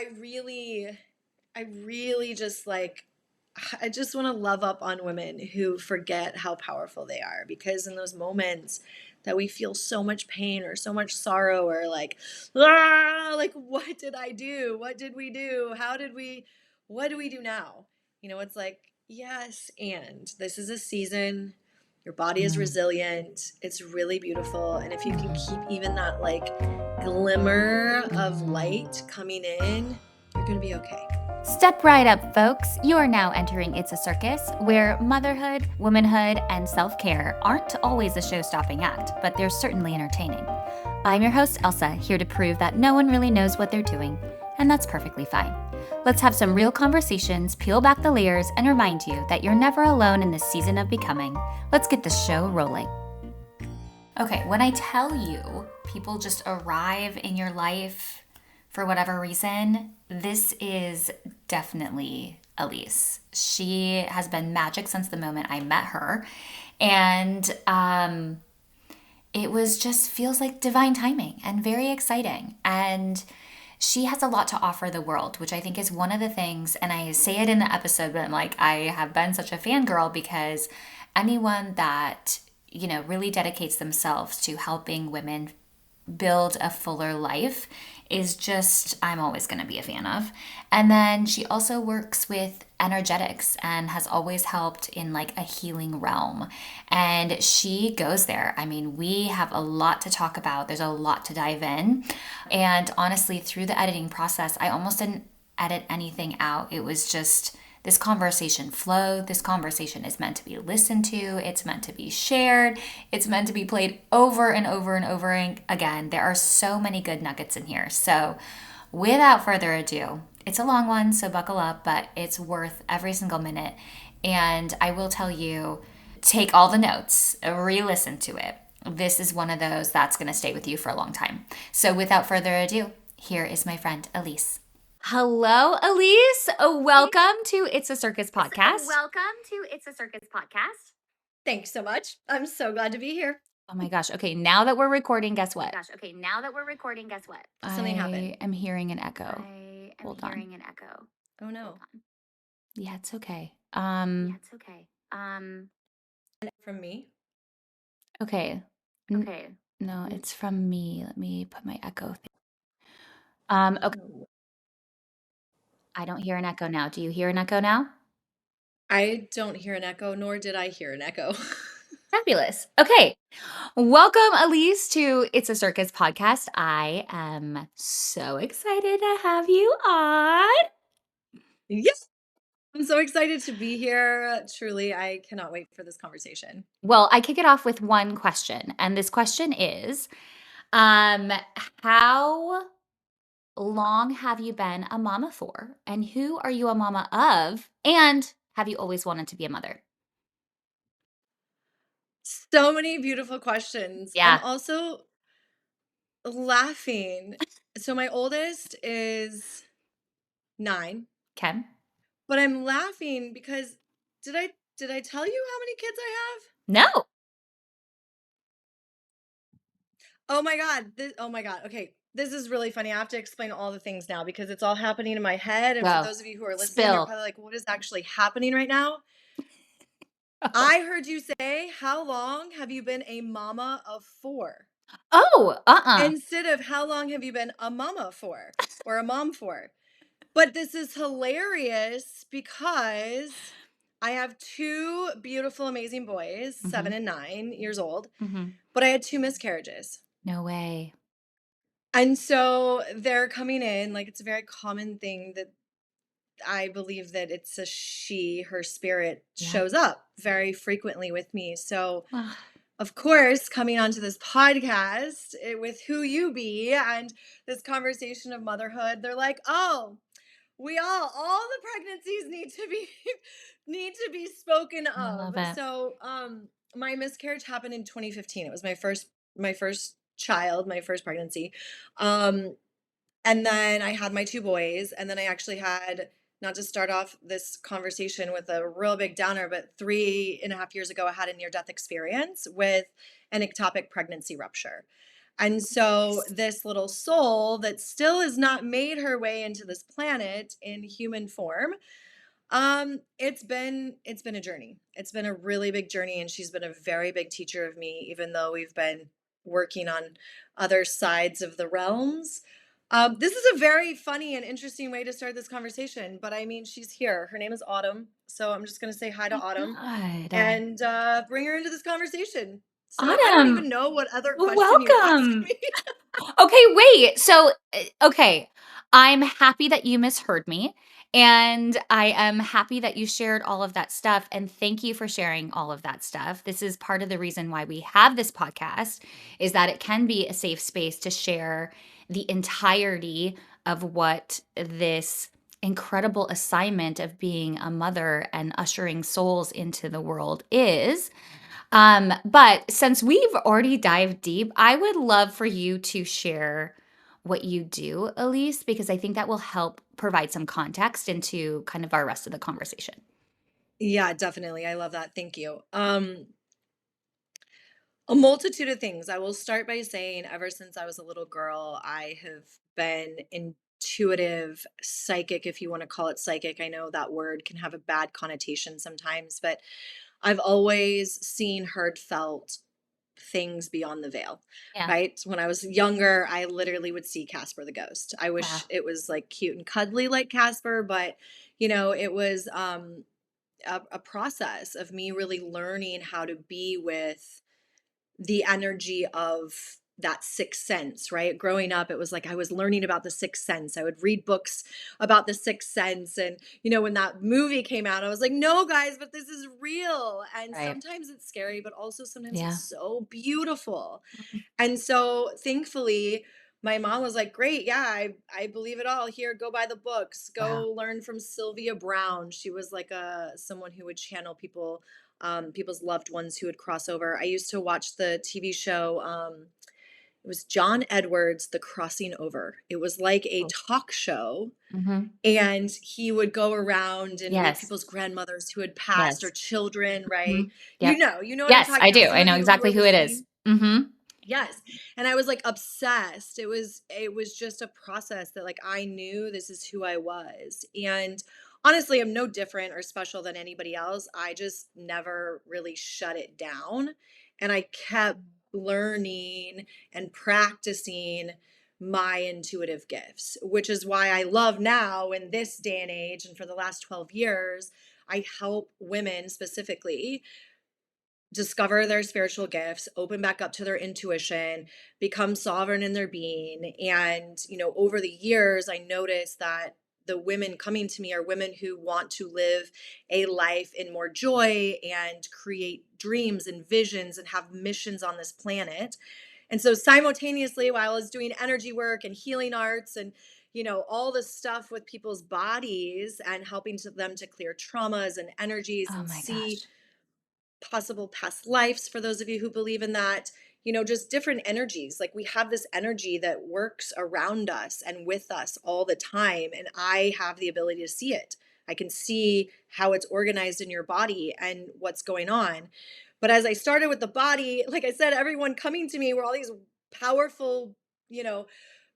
I really just like, I just want to love up on women who forget how powerful they are, because in those moments that we feel so much pain or so much sorrow or like, like, what did I do? What did we do? What do we do now? It's like, yes, and this is a season. Your body is resilient. It's really beautiful. And if you can keep even that like glimmer of light coming in, you're going to be okay. Step right up, folks. You are now entering It's a Circus, where motherhood, womanhood, and self-care aren't always a show-stopping act, but they're certainly entertaining. I'm your host, Elsa, here to prove that no one really knows what they're doing, and that's perfectly fine. Let's have some real conversations, peel back the layers, and remind you that you're never alone in this season of becoming. Let's get the show rolling. Okay, when I tell you people just arrive in your life for whatever reason, this is definitely Elyse. She has been magic since the moment I met her. And it was just feels like divine timing and very exciting. And she has a lot to offer the world, which I think is one of the things, and I say it in the episode, but I'm like, I have been such a fangirl because anyone that, really dedicates themselves to helping women build a fuller life is just, I'm always going to be a fan of. And then she also works with energetics and has always helped in like a healing realm. And she goes there. I mean, we have a lot to talk about. There's a lot to dive in. And honestly, through the editing process, I almost didn't edit anything out. It was just this conversation flowed. This conversation is meant to be listened to. It's meant to be shared. It's meant to be played over and over and over again. There are so many good nuggets in here. So without further ado, it's a long one, so buckle up, but it's worth every single minute. And I will tell you, take all the notes, re-listen to it. This is one of those that's going to stay with you for a long time. So without further ado, here is my friend Elyse. Hello, Elyse. Welcome to It's a Circus podcast. Thanks so much. I'm so glad to be here. Oh my gosh. Okay, now that we're recording, guess what? Something happened. I am hearing an echo. Hold on. Oh no. Yeah, it's okay. From me? Okay. Okay. No, it's from me. Let me put my echo thing. Okay. I don't hear an echo now. Do you hear an echo now? I don't hear an echo, nor did I hear an echo. Fabulous. Okay. Welcome, Elyse, to It's a Circus podcast. I am so excited to have you on. Yes. I'm so excited to be here. Truly, I cannot wait for this conversation. Well, I kick it off with one question. And this question is, how long have you been a mama for? And who are you a mama of? And have you always wanted to be a mother? So many beautiful questions. Yeah. I'm also laughing. So my oldest is 9, Okay. but I'm laughing because did I tell you how many kids I have? No. Oh my God. Okay. This is really funny. I have to explain all the things now because it's all happening in my head. And for those of you who are listening, you're probably like, what is actually happening right now? I heard you say, how long have you been a mama of 4? Oh, Instead of how long have you been a mama for or a mom for? But this is hilarious because I have 2 beautiful, amazing boys, 7 and 9 years old, but I had 2 miscarriages. No way. And so they're coming in, like it's a very common thing that I believe that it's a she, her spirit shows up very frequently with me. So of course, coming onto this podcast with who you be and this conversation of motherhood, they're like, oh, all the pregnancies need to be spoken of. I love it. So my miscarriage happened in 2015. It was my first child, my first pregnancy. And then I had my 2 boys, and then I actually had, not to start off this conversation with a real big downer, but 3.5 years ago, I had a near-death experience with an ectopic pregnancy rupture. And so this little soul that still has not made her way into this planet in human form, it's been a journey. It's been a really big journey, and she's been a very big teacher of me, even though we've been working on other sides of the realms. This is a very funny and interesting way to start this conversation, but I mean, she's here. Her name is Autumn, so I'm just going to say hi to My Autumn God. and bring her into this conversation. So I don't Autumn, even know what other question you'd ask welcome. me. Okay, wait. So, okay, I'm happy that you misheard me. And I am happy that you shared all of that stuff. And thank you for sharing all of that stuff. This is part of the reason why we have this podcast, is that it can be a safe space to share the entirety of what this incredible assignment of being a mother and ushering souls into the world is. But since we've already dived deep, I would love for you to share what you do, Elise, because I think that will help provide some context into kind of our rest of the conversation. Yeah, definitely. I love that. Thank you. A multitude of things. I will start by saying, ever since I was a little girl, I have been intuitive, psychic, if you want to call it psychic. I know that word can have a bad connotation sometimes, but I've always seen, heard, felt things beyond the veil, Yeah. right? When I was younger, I literally would see Casper the ghost. I Wow. wish it was like cute and cuddly like Casper, but it was a process of me really learning how to be with the energy of that sixth sense, right? Growing up, it was like I was learning about the sixth sense. I would read books about the sixth sense. And, when that movie came out, I was like, no, guys, but this is real. And Right. sometimes it's scary, but also sometimes it's Yeah. so beautiful. Mhm. And so thankfully, my mom was like, great, yeah, I believe it all. Here, go buy the books, Wow. go learn from Sylvia Brown. She was like someone who would channel people's loved ones who would cross over. I used to watch the TV show. It was John Edwards, The Crossing Over. It was like a Cool. talk show, Mm-hmm. and he would go around and meet Yes. people's grandmothers who had passed or Yes. children, right? Mhm. Yep. You know what I'm Yes, talking I about. do. Some I of know you who exactly are who it is. listening. Mm-hmm. Yes. And I was like obsessed. It was just a process that like I knew this is who I was. And honestly, I'm no different or special than anybody else. I just never really shut it down. And I kept learning and practicing my intuitive gifts, which is why I love now in this day and age and for the last 12 years, I help women specifically discover their spiritual gifts, open back up to their intuition, become sovereign in their being. And, over the years, I noticed that the women coming to me are women who want to live a life in more joy and create dreams and visions and have missions on this planet. And so, simultaneously, while I was doing energy work and healing arts and all the stuff with people's bodies and helping them to clear traumas and energies Oh and my see gosh. possible past lives for those of you who believe in that, just different energies. Like we have this energy that works around us and with us all the time. And I have the ability to see it. I can see how it's organized in your body and what's going on. But as I started with the body, like I said, everyone coming to me were all these powerful, you know,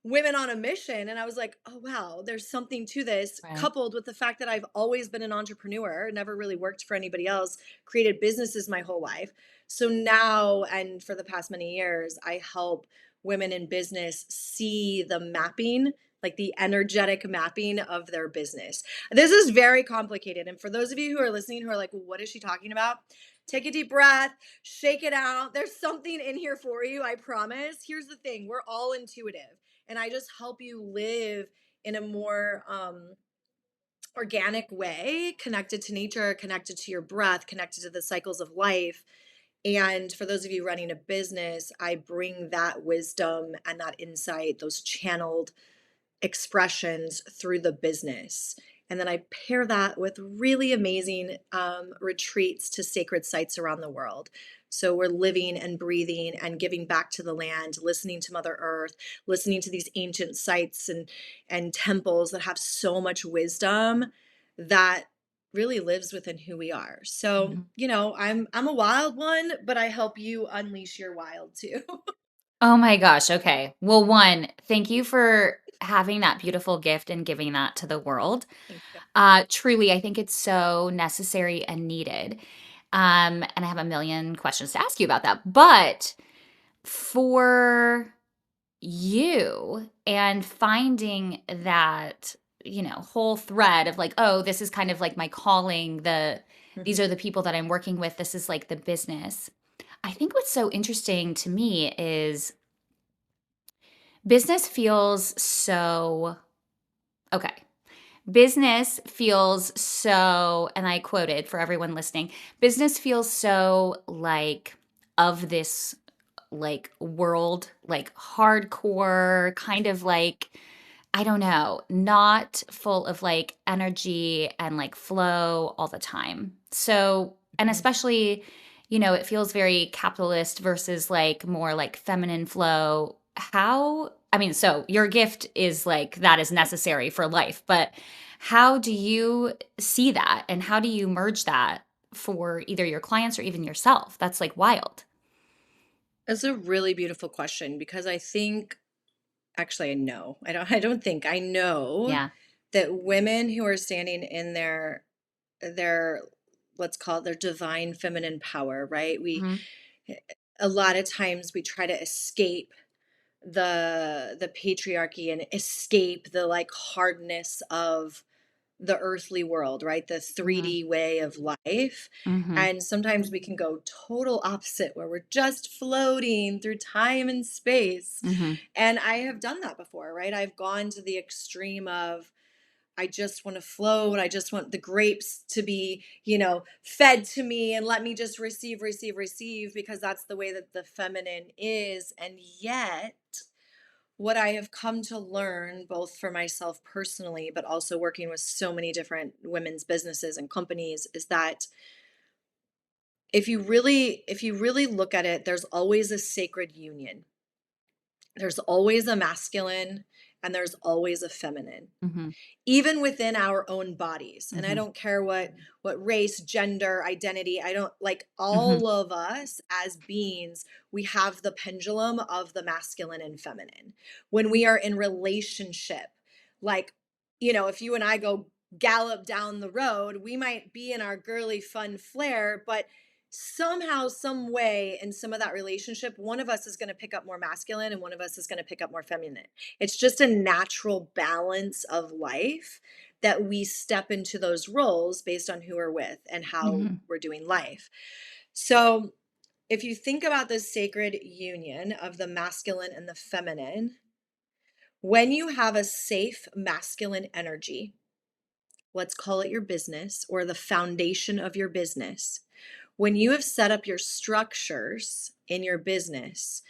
women on a mission. And I was like, oh, wow, there's something to this, Right. coupled with the fact that I've always been an entrepreneur, never really worked for anybody else, created businesses my whole life. So now, and for the past many years, I help women in business see the mapping, like the energetic mapping of their business. This is very complicated. And for those of you who are listening who are like, well, what is she talking about? Take a deep breath, shake it out. There's something in here for you, I promise. Here's the thing, we're all intuitive, and I just help you live in a more organic way, connected to nature, connected to your breath, connected to the cycles of life. And for those of you running a business, I bring that wisdom and that insight, those channeled expressions through the business. And then I pair that with really amazing retreats to sacred sites around the world. So we're living and breathing and giving back to the land, listening to Mother Earth, listening to these ancient sites and temples that have so much wisdom that really lives within who we are. So, Mhm. I'm a wild one, but I help you unleash your wild too. Oh my gosh. Okay. Well, one, thank you for having that beautiful gift and giving that to the world. Thank you. Truly, I think it's so necessary and needed. And I have a million questions to ask you about that. But for you and finding that, whole thread of like, oh, this is kind of like my calling, these Mhm. are the people that I'm working with, this is like the business. I think what's so interesting to me is business feels so okay. Business feels so, and I quoted for everyone listening, business feels so like of this like world, like hardcore, kind of like, I don't know, not full of like energy and like flow all the time. So, and Mhm. especially, it feels very capitalist versus like more like feminine flow. I mean, so your gift is like that is necessary for life, but how do you see that and how do you merge that for either your clients or even yourself? That's like wild. That's a really beautiful question because I think actually I know. I don't think I know Yeah. that women who are standing in their let's call it their divine feminine power, right? Mhm. A lot of times we try to escape the patriarchy and escape the like hardness of the earthly world, right? The Mhm. 3D way of life. Mhm. And sometimes we can go total opposite where we're just floating through time and space. Mhm. And I have done that before, right? I've gone to the extreme of I just want to float. I just want the grapes to be, fed to me and let me just receive, receive, receive, because that's the way that the feminine is. And yet, what I have come to learn, both for myself personally, but also working with so many different women's businesses and companies, is that if you really look at it, there's always a sacred union. There's always a masculine and there's always a feminine, Mhm. even within our own bodies. And I Mhm. don't care what race, gender, identity, I don't like Mhm. all of us as beings, we have the pendulum of the masculine and feminine. When we are in relationship, like, if you and I go gallop down the road, we might be in our girly fun flair, but somehow some way in some of that relationship one of us is going to pick up more masculine and one of us is going to pick up more feminine. It's just a natural balance of life that we step into those roles based on who we're with and how Mhm. we're doing life. So, if you think about the sacred union of the masculine and the feminine, when you have a safe masculine energy, let's call it your business or the foundation of your business, when you have set up your structures in your business,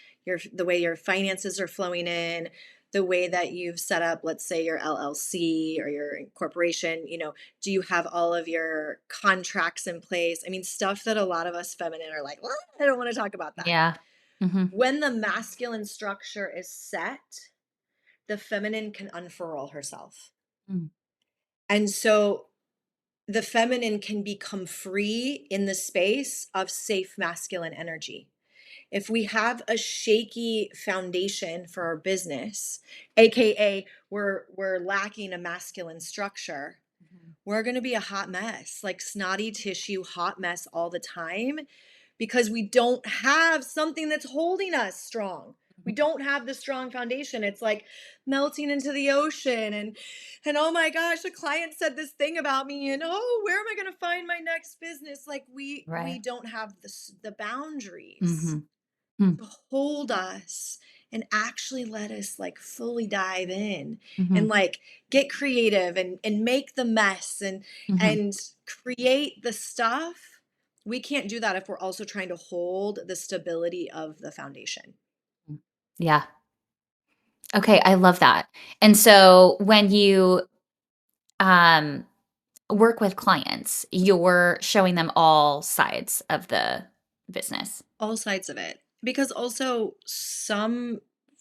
the way your finances are flowing in, the way that you've set up, let's say your LLC or your corporation, do you have all of your contracts in place? I mean, stuff that a lot of us feminine are like, well, I don't want to talk about that. Yeah. Mhm. When the masculine structure is set, the feminine can unfurl herself. Mm. And so the feminine can become free in the space of safe masculine energy. If we have a shaky foundation for our business, aka we're lacking a masculine structure, Mhm. we're going to be a hot mess, like snotty tissue hot mess all the time because we don't have something that's holding us strong. We Mhm. don't have the strong foundation. It's like melting into the ocean and oh my gosh, a client said this thing about me and oh, where am I going to find my next business? Like we Right. don't have the boundaries Mhm. Mm. to hold us and actually let us like fully dive in and Mhm. like get creative and make the mess Mhm. and create the stuff. We can't do that if we're also trying to hold the stability of the foundation. Mm. Yeah. Okay, I love that. And so when you um work with clients, you're showing them all sides of the business. All sides of it. Because also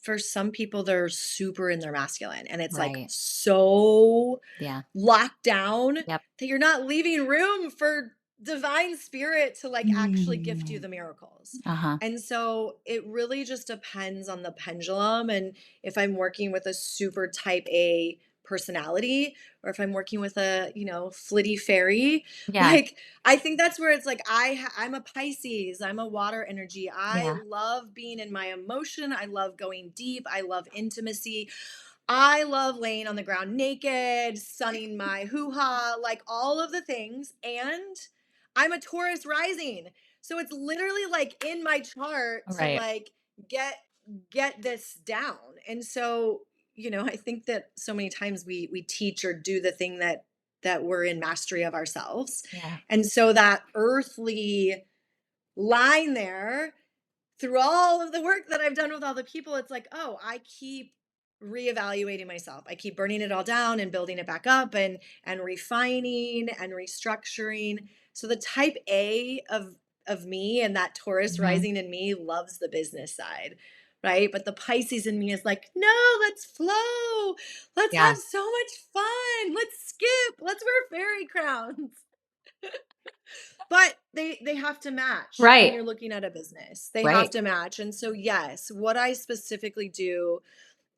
for some people they're super in their masculine and it's like Right. so Yeah. locked down Yep. that you're not leaving room for divine spirit to like actually gift you Mm. the miracles. Uh-huh. And so it really just depends on the pendulum and if I'm working with a super type A personality or if I'm working with a, flitty fairy, Yeah. like I think that's where it's like I'm a Pisces, I'm a water energy. I Yeah. love being in my emotion, I love going deep, I love intimacy. I love laying on the ground naked, sunning my hoo-ha, like all of the things. And I'm a Taurus rising. So it's literally like in my chart to Right. like get get this down. And so, I think that so many times we teach or do the thing that we're in mastery of ourselves. Yeah. And so that earthly line there through all of the work that I've done with all the people, it's like, oh, I keep reevaluating myself. I keep burning it all down and building it back up and refining and restructuring. So the type A of me and that Taurus Mhm. rising in me loves the business side. Right. But the Pisces in me is like, no, let's flow. Let's Yeah. have so much fun. Let's skip. Let's wear fairy crowns. But they have to match when Right. you're looking at a business. They have Right. to match. And so yes, what I specifically do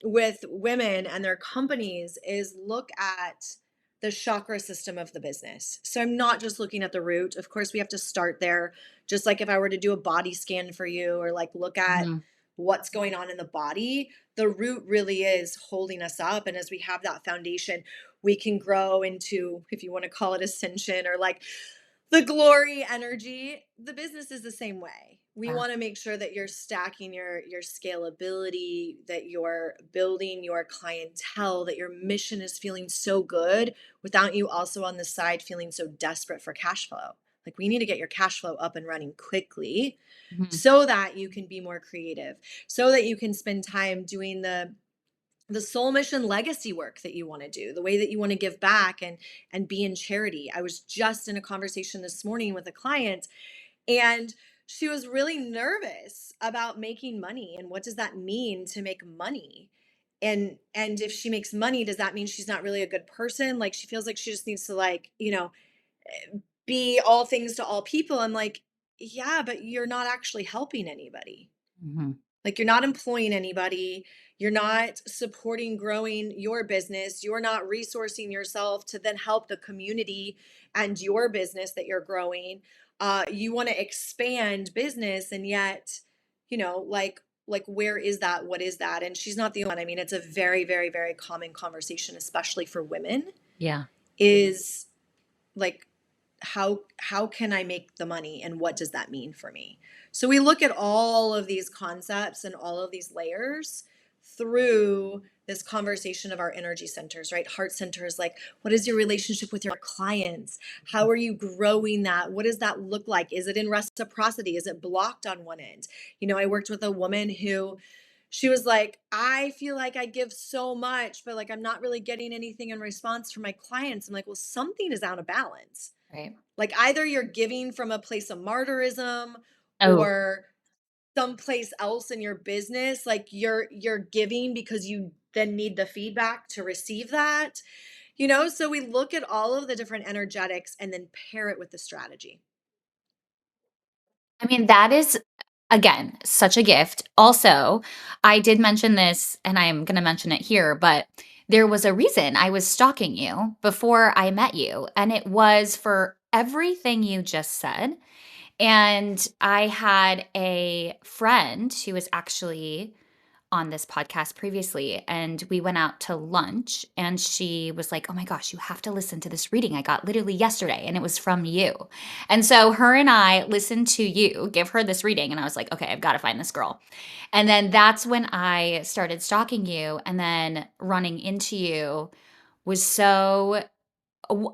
with women and their companies is look at the chakra system of the business. So I'm not just looking at the root. Of course, we have to start there. Just like if I were to do a body scan for you or like look at Mhm. what's going on in the body, the root really is holding us up. And as we have that foundation, we can grow into, if you want to call it ascension or like the glory energy. The business is the same way. We Yeah. want to make sure that you're stacking your scalability, that you're building your clientele, that your mission is feeling so good without you also on the side feeling so desperate for cash flow. Like we need to get your cash flow up and running quickly Mhm. so that you can be more creative, so that you can spend time doing the soul mission legacy work that you want to do, the way that you want to give back and be in charity. I was just in a conversation this morning with a client and she was really nervous about making money and what does that mean to make money? And if she makes money, does that mean she's not really a good person? Like she feels like she just needs to like, be all things to all people. I'm like, yeah, but you're not actually helping anybody. Mhm. Like you're not employing anybody, you're not supporting growing your business, you're not resourcing yourself to then help the community and your business that you're growing. You want to expand business, and yet, like where is that? What is that? And she's not the only one. I mean, it's a very, very, very common conversation, especially for women. Yeah. Is like how can I make the money and what does that mean for me? So we look at all of these concepts and all of these layers through this conversation of our energy centers, right? Heart centers, like what is your relationship with your clients? How are you growing that? What does that look like? Is it in reciprocity? Is it blocked on one end? I worked with a woman who she was like, I feel like I give so much, but like I'm not really getting anything in response from my clients. I'm like, well, something is out of balance. Right. Like either you're giving from a place of martyrism Oh, or someplace else in your business, like you're giving because you then need the feedback to receive that. So we look at all of the different energetics and then pair it with the strategy. I mean, that is, again, such a gift. Also, I did mention this and I'm going to mention it here, but there was a reason I was stalking you before I met you, and it was for everything you just said. And I had a friend who was actually on this podcast previously, and we went out to lunch, and she was like, "Oh my gosh, you have to listen to this reading I got literally yesterday, and it was from you." And so her and I listened to you give her this reading, and I was like, "Okay, I've got to find this girl." And then that's when I started stalking you, and then running into you was so,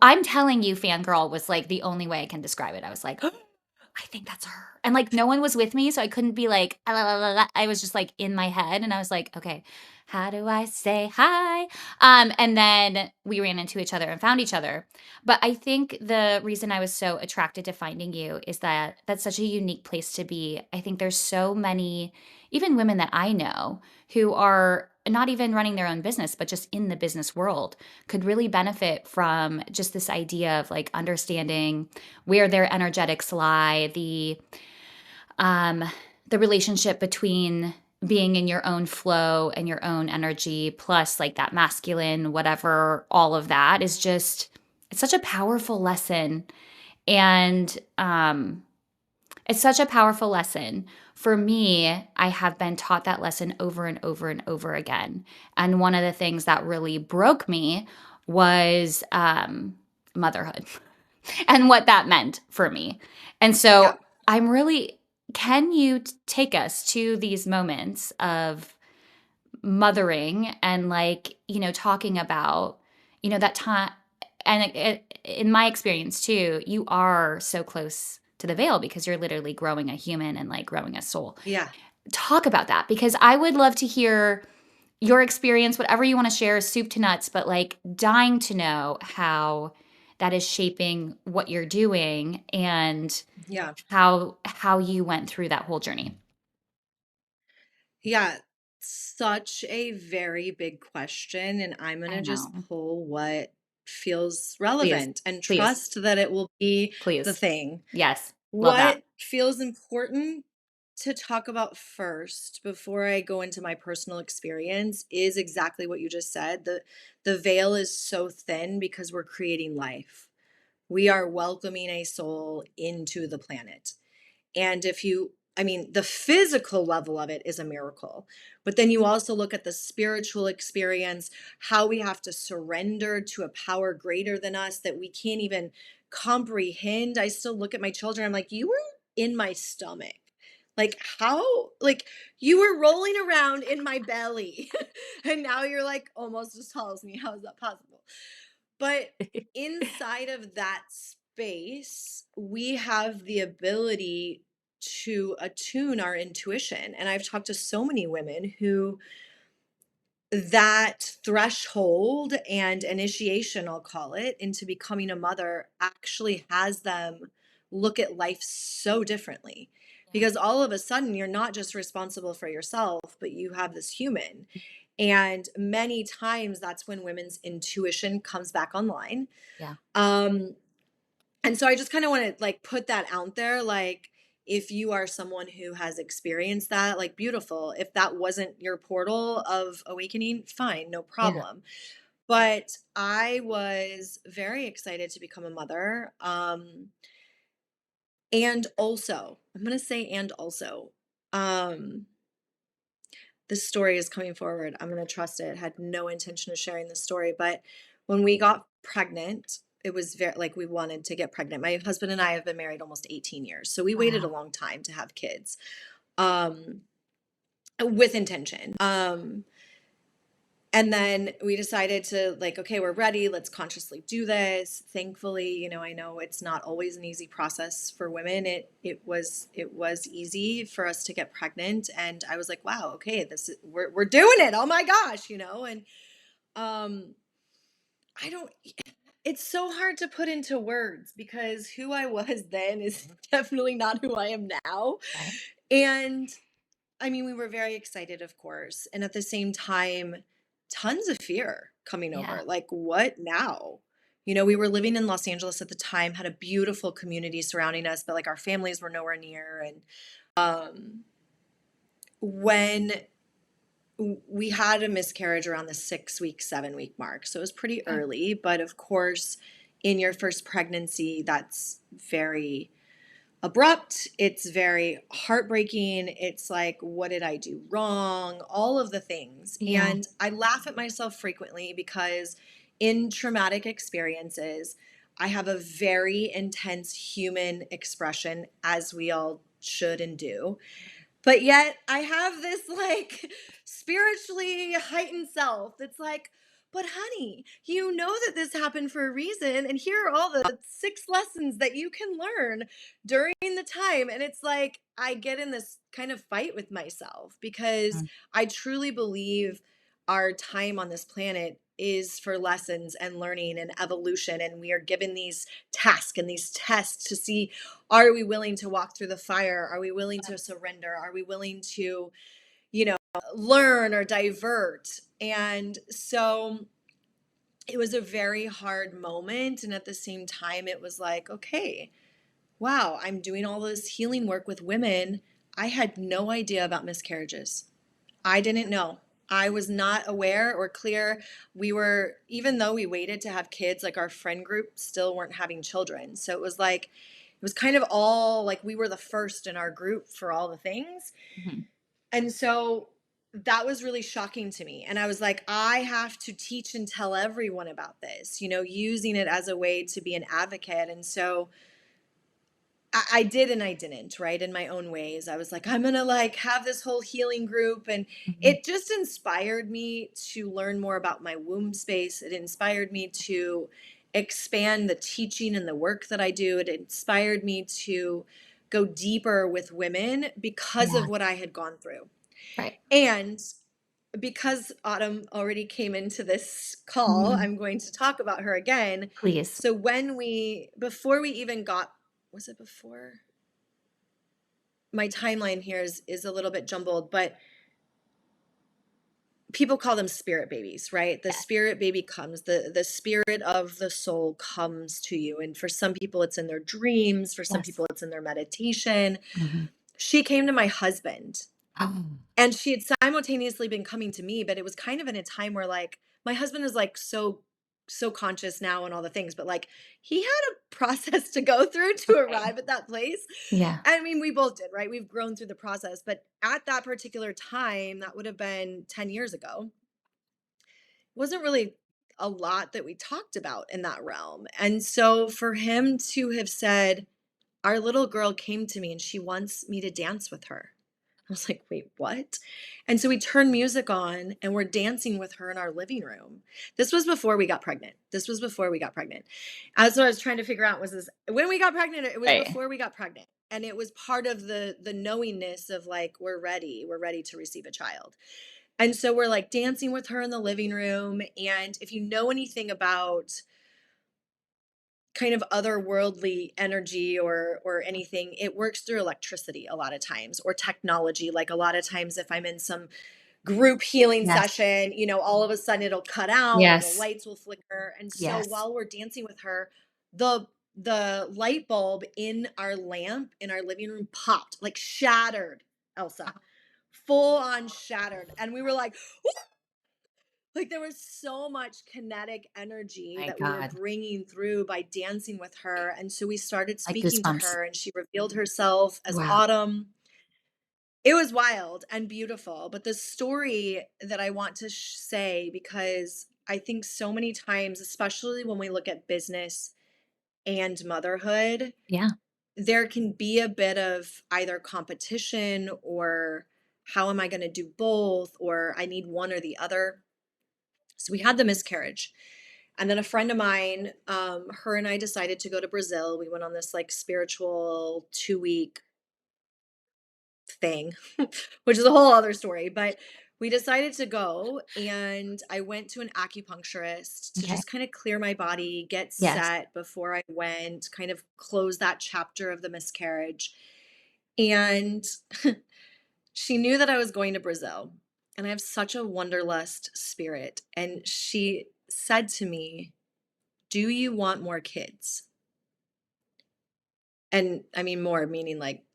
I'm telling you, fangirl was like the only way I can describe it. I was like, I think that's her. And like no one was with me, so I couldn't be like, "Ah, la, la, la, la." I was just like in my head, and I was like, okay, how do I say hi? And then we ran into each other and found each other. But I think the reason I was so attracted to finding you is that that's such a unique place to be. I think there's so many, even women that I know, who are not even running their own business, but just in the business world could really benefit from just this idea of like understanding where their energetics lie, um the relationship between being in your own flow and your own energy plus like that masculine whatever, all of that is just, it's such a powerful lesson. And it's such a powerful lesson. For me, I have been taught that lesson over and over and over again. And one of the things that really broke me was motherhood and what that meant for me. And Yeah. so I'm really, can you take us to these moments of mothering and like, talking about, that time? And in my experience too, you are so close to the veil because you're literally growing a human and like growing a soul. Yeah. Talk about that because I would love to hear your experience, whatever you want to share, soup to nuts, but like dying to know how that is shaping what you're doing and Yeah. how you went through that whole journey. Yeah. Such a very big question. And I'm going I to just know. pull what feels Please, relevant and please, trust that it will be the please. thing. Yes. Love that. What feels important to talk about first before I go into my personal experience is exactly what you just said. The veil is so thin because we're creating life. We are welcoming a soul into the planet. And if you, I mean, the physical level of it is a miracle. But then you also look at the spiritual experience, how we have to surrender to a power greater than us that we can't even comprehend. I still look at my children, I'm like, you were in my stomach. Like, how, like, you were rolling around in my belly. And now you're like almost as tall as me. How is that possible? But inside of that space, we have the ability to attune our intuition. And I've talked to so many women who that threshold and initiation, I'll call it, into becoming a mother actually has them look at life so differently. Yeah. Because all of a sudden, you're not just responsible for yourself, but you have this human. And many times that's when women's intuition comes back online. Yeah. Um, and so I just kind of want to like put that out there. Like, if you are someone who has experienced that, like, beautiful. If that wasn't your portal of awakening, fine, no Yeah. problem. But I was very excited to become a mother. And also, I'm going to say, and also, um, this story is coming forward. I'm going to trust it. Had no intention of sharing this story, but when we got pregnant, it was very like we wanted to get pregnant. My husband and I have been married almost 18 years. So we waited a Wow. long time to have kids. Um with intention. And then we decided to like, okay, we're ready. Let's consciously do this. Thankfully, I know it's not always an easy process for women. It was easy for us to get pregnant, and I was like, wow, okay, we're doing it. Oh my gosh, and um, I don't. It's so hard to put into words because who I was then is definitely not who I am now, Right. and I mean, we were very excited, of course, and at the same time, tons of fear coming Yeah. over. Like, what now? We were living in Los Angeles at the time, had a beautiful community surrounding us, but like our families were nowhere near. And when we had a miscarriage around the 6 week, 7 week mark, so it was pretty Okay. early. But of course, in your first pregnancy, that's very abrupt. It's very heartbreaking. It's like, what did I do wrong? All of the things. Yeah. And I laugh at myself frequently because in traumatic experiences, I have a very intense human expression, as we all should and do. But yet I have this like spiritually heightened self that's like, but honey, you know that this happened for a reason. And here are all the 6 lessons that you can learn during the time. And it's like, I get in this kind of fight with myself because Mm. I truly believe our time on this planet is for lessons and learning and evolution. And we are given these tasks and these tests to see, are we willing to walk through the fire? Are we willing to surrender? Are we willing to, you know, learn or divert. And so it was a very hard moment. And at the same time, it was like, okay, wow, I'm doing all this healing work with women. I had no idea about miscarriages. I didn't know. I was not aware or clear. We were, even though we waited to have kids, like our friend group still weren't having children. So it was like, it was kind of all like we were the first in our group for all the things. Mhm. And so that was really shocking to me. And I was like, I have to teach and tell everyone about this, using it as a way to be an advocate. And so I did and I didn't, right? In my own ways. I was like, I'm gonna like have this whole healing group. And Mhm. it just inspired me to learn more about my womb space. It inspired me to expand the teaching and the work that I do. It inspired me to go deeper with women because Yeah. of what I had gone through. Right. And because Autumn already came into this call, Mhm. I'm going to talk about her again. Please. So before we even got, was it before? My timeline here is a little bit jumbled, but people call them spirit babies, right? The Yes. spirit baby comes, the spirit of the soul comes to you. And for some people, it's in their dreams. For some Yes. people, it's in their meditation. Mhm. She came to my husband. Oh. And she had simultaneously been coming to me, but it was kind of in a time where like my husband is like so conscious now and all the things, but like he had a process to go through to Okay. arrive at that place. Yeah. I mean, we both did, right? We've grown through the process, but at that particular time, that would have been 10 years ago, wasn't really a lot that we talked about in that realm. And so for him to have said, our little girl came to me and she wants me to dance with her. I was like, wait, what? And so we turned music on and we're dancing with her in our living room. This was before we got pregnant. This was before we got pregnant. As what I was trying to figure out was this when we got pregnant, it was Right. before we got pregnant. And it was part of the knowingness of like, we're ready. We're ready to receive a child. And so we're like dancing with her in the living room. And if you know anything about kind of otherworldly energy or anything, it works through electricity a lot of times, or technology. Like a lot of times if I'm in some group healing Yes. session, all of a sudden it'll cut out or the Yes. lights will flicker. And so Yes. while we're dancing with her, the light bulb in our lamp in our living room popped, like shattered, Elsa. Full on shattered. And we were like there was so much kinetic energy My that we were God. bringing through by dancing with her. And so we started Like speaking to goosebumps. her and she revealed herself as Wow. Autumn. It was wild and beautiful. But the story that I want to say, because I think so many times, especially when we look at business and motherhood, Yeah. there can be a bit of either competition or how am I going to do both, or I need one or the other. So we had the miscarriage. And then a friend of mine, her and I decided to go to Brazil. We went on this like spiritual 2 week thing, which is a whole other story. But we decided to go, and I went to an acupuncturist to Okay. just kind of clear my body, get Yes. set before I went, kind of close that chapter of the miscarriage. And she knew that I was going to Brazil, and I have such a wanderlust spirit. And she said to me, do you want more kids? And I mean, more meaning like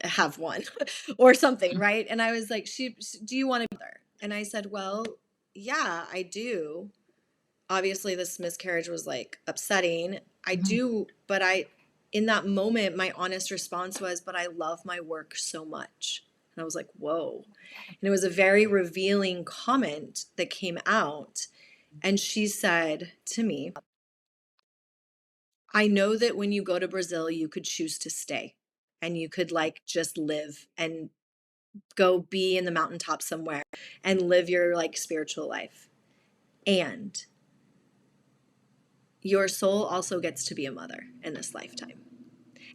have one or something, Mhm. right? And I was like, do you want a mother? And I said, well, yeah, I do. Obviously, this miscarriage was like upsetting. I Mhm. do, but in that moment, my honest response was, but I love my work so much. And I was like, whoa. And it was a very revealing comment that came out. And she said to me, I know that when you go to Brazil, you could choose to stay and you could like just live and go be in the mountaintop somewhere and live your like spiritual life. And your soul also gets to be a mother in this lifetime.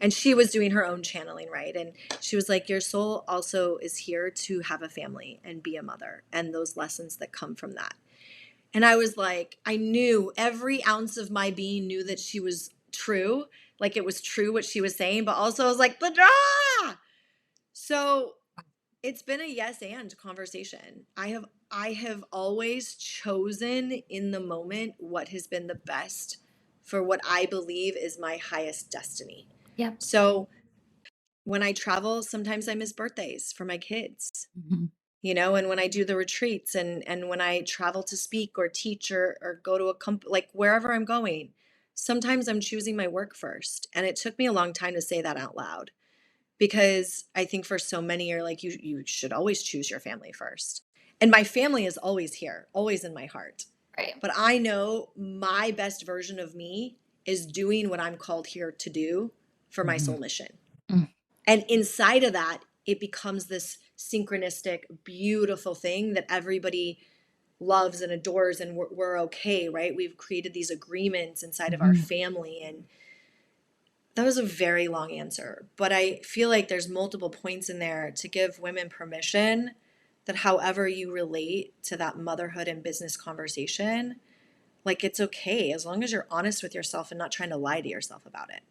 And she was doing her own channeling, right? And she was like, your soul also is here to have a family and be a mother and those lessons that come from that. And I was like, I knew every ounce of my being knew that she was true. Like it was true what she was saying, but also I was like, but ah! So It's been a yes and conversation. I have always chosen in the moment what has been the best for what I believe is my highest destiny. Yep. So when I travel, sometimes I miss birthdays for my kids, Mhm. and when I do the retreats and when I travel to speak or teach or go to a like wherever I'm going, sometimes I'm choosing my work first. And it took me a long time to say that out loud because I think for so many you're like, you should always choose your family first. And my family is always here, always in my heart. Right. But I know my best version of me is doing what I'm called here to do for my Mhm. soul mission. Mm. And inside of that, it becomes this synchronistic, beautiful thing that everybody loves and adores, and we're okay, right? We've created these agreements inside of our Mhm. family. And that was a very long answer, but I feel like there's multiple points in there to give women permission that however you relate to that motherhood and business conversation, like it's okay as long as you're honest with yourself and not trying to lie to yourself about it.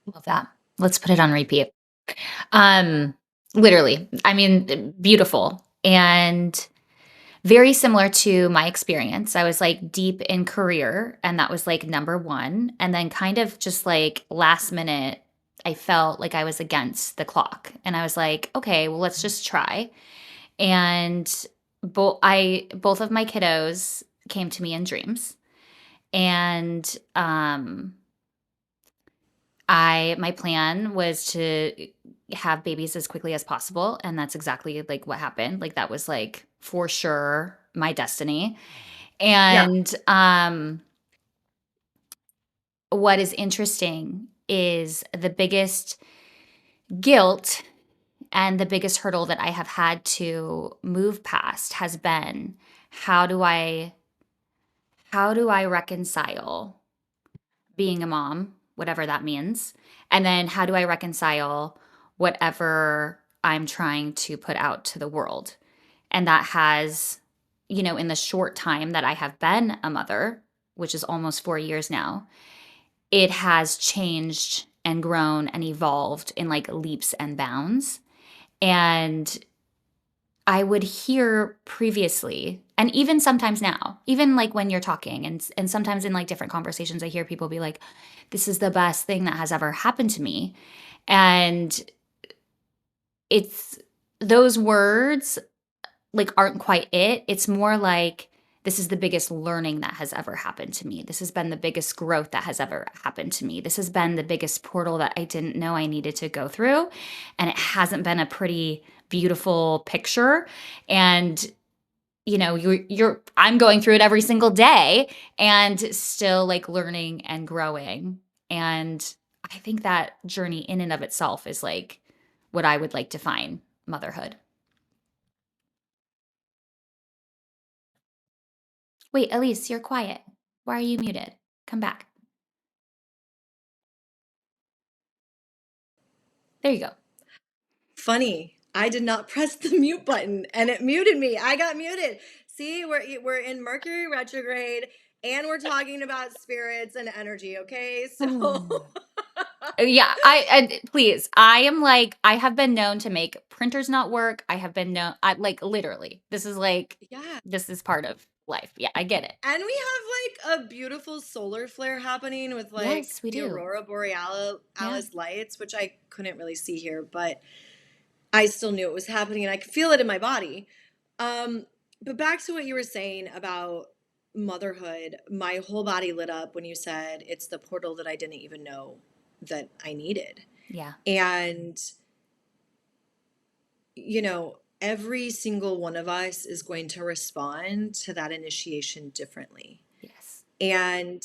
Love that. Let's put it on repeat. Um, Literally, I mean, beautiful and very similar to my experience. I was like deep in career, and that was like number one. And then, kind of just like last minute, I felt like I was against the clock, and I was like, okay, well, let's just try. And both of my kiddos came to me in dreams, and I my plan was to have babies as quickly as possible, and that's exactly, like, what happened. Like, that was, like, for sure my destiny, Yeah. and, what is interesting is the biggest guilt and the biggest hurdle that I have had to move past has been, how do I reconcile being a mom, whatever that means? And then how do I reconcile whatever I'm trying to put out to the world? And that has, in the short time that I have been a mother, which is almost 4 years now, it has changed and grown and evolved in like leaps and bounds. And I would hear previously, and even sometimes now, even like when you're talking, and sometimes in like different conversations, I hear people be like, "This is the best thing that has ever happened to me," and it's those words like aren't quite it. It's more like, this is the biggest learning that has ever happened to me. This has been the biggest growth that has ever happened to me. This has been the biggest portal that I didn't know I needed to go through. And it hasn't been a pretty beautiful picture. And I'm going through it every single day and still like learning and growing. And I think that journey in and of itself is like what I would like to define motherhood. Wait, Elise, you're quiet. Why are you muted? Come back. There you go. Funny. I did not press the mute button and it muted me. I got muted. See, we're in Mercury retrograde and we're talking about spirits and energy, okay? So Yeah, I please. I am like, I have been known to make printers not work. I have been known, I like, literally. yeah. This is part of life. Yeah, I get it. And we have like a beautiful solar flare happening with like Yes, we the do. aurora Yeah. borealis lights, which I couldn't really see here, but I still knew it was happening and I could feel it in my body. Um, but back to what you were saying about motherhood, my whole body lit up when you said it's the portal that I didn't even know that I needed. Yeah. And, every single one of us is going to respond to that initiation differently. Yes. And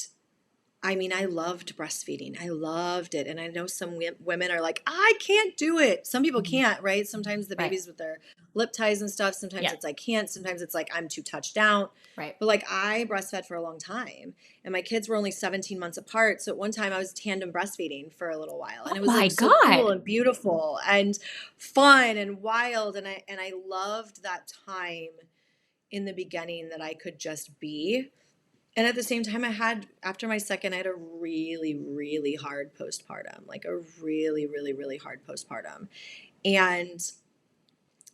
I mean, I loved breastfeeding. I loved it. And I know some women are like, I can't do it. Some people Mhm. can't, right? Sometimes the Right. babies with their lip ties and stuff, sometimes Yeah. it's I can't. Sometimes it's like I'm too touched out. Right. But like I breastfed for a long time and my kids were only 17 months apart. So at one time I was tandem breastfeeding for a little while and Oh it was my like so cool God. and beautiful and fun and wild. And I loved that time in the beginning that I could just be. And at the same time, after my second, I had a really, really hard postpartum, like a really, really, really hard postpartum. And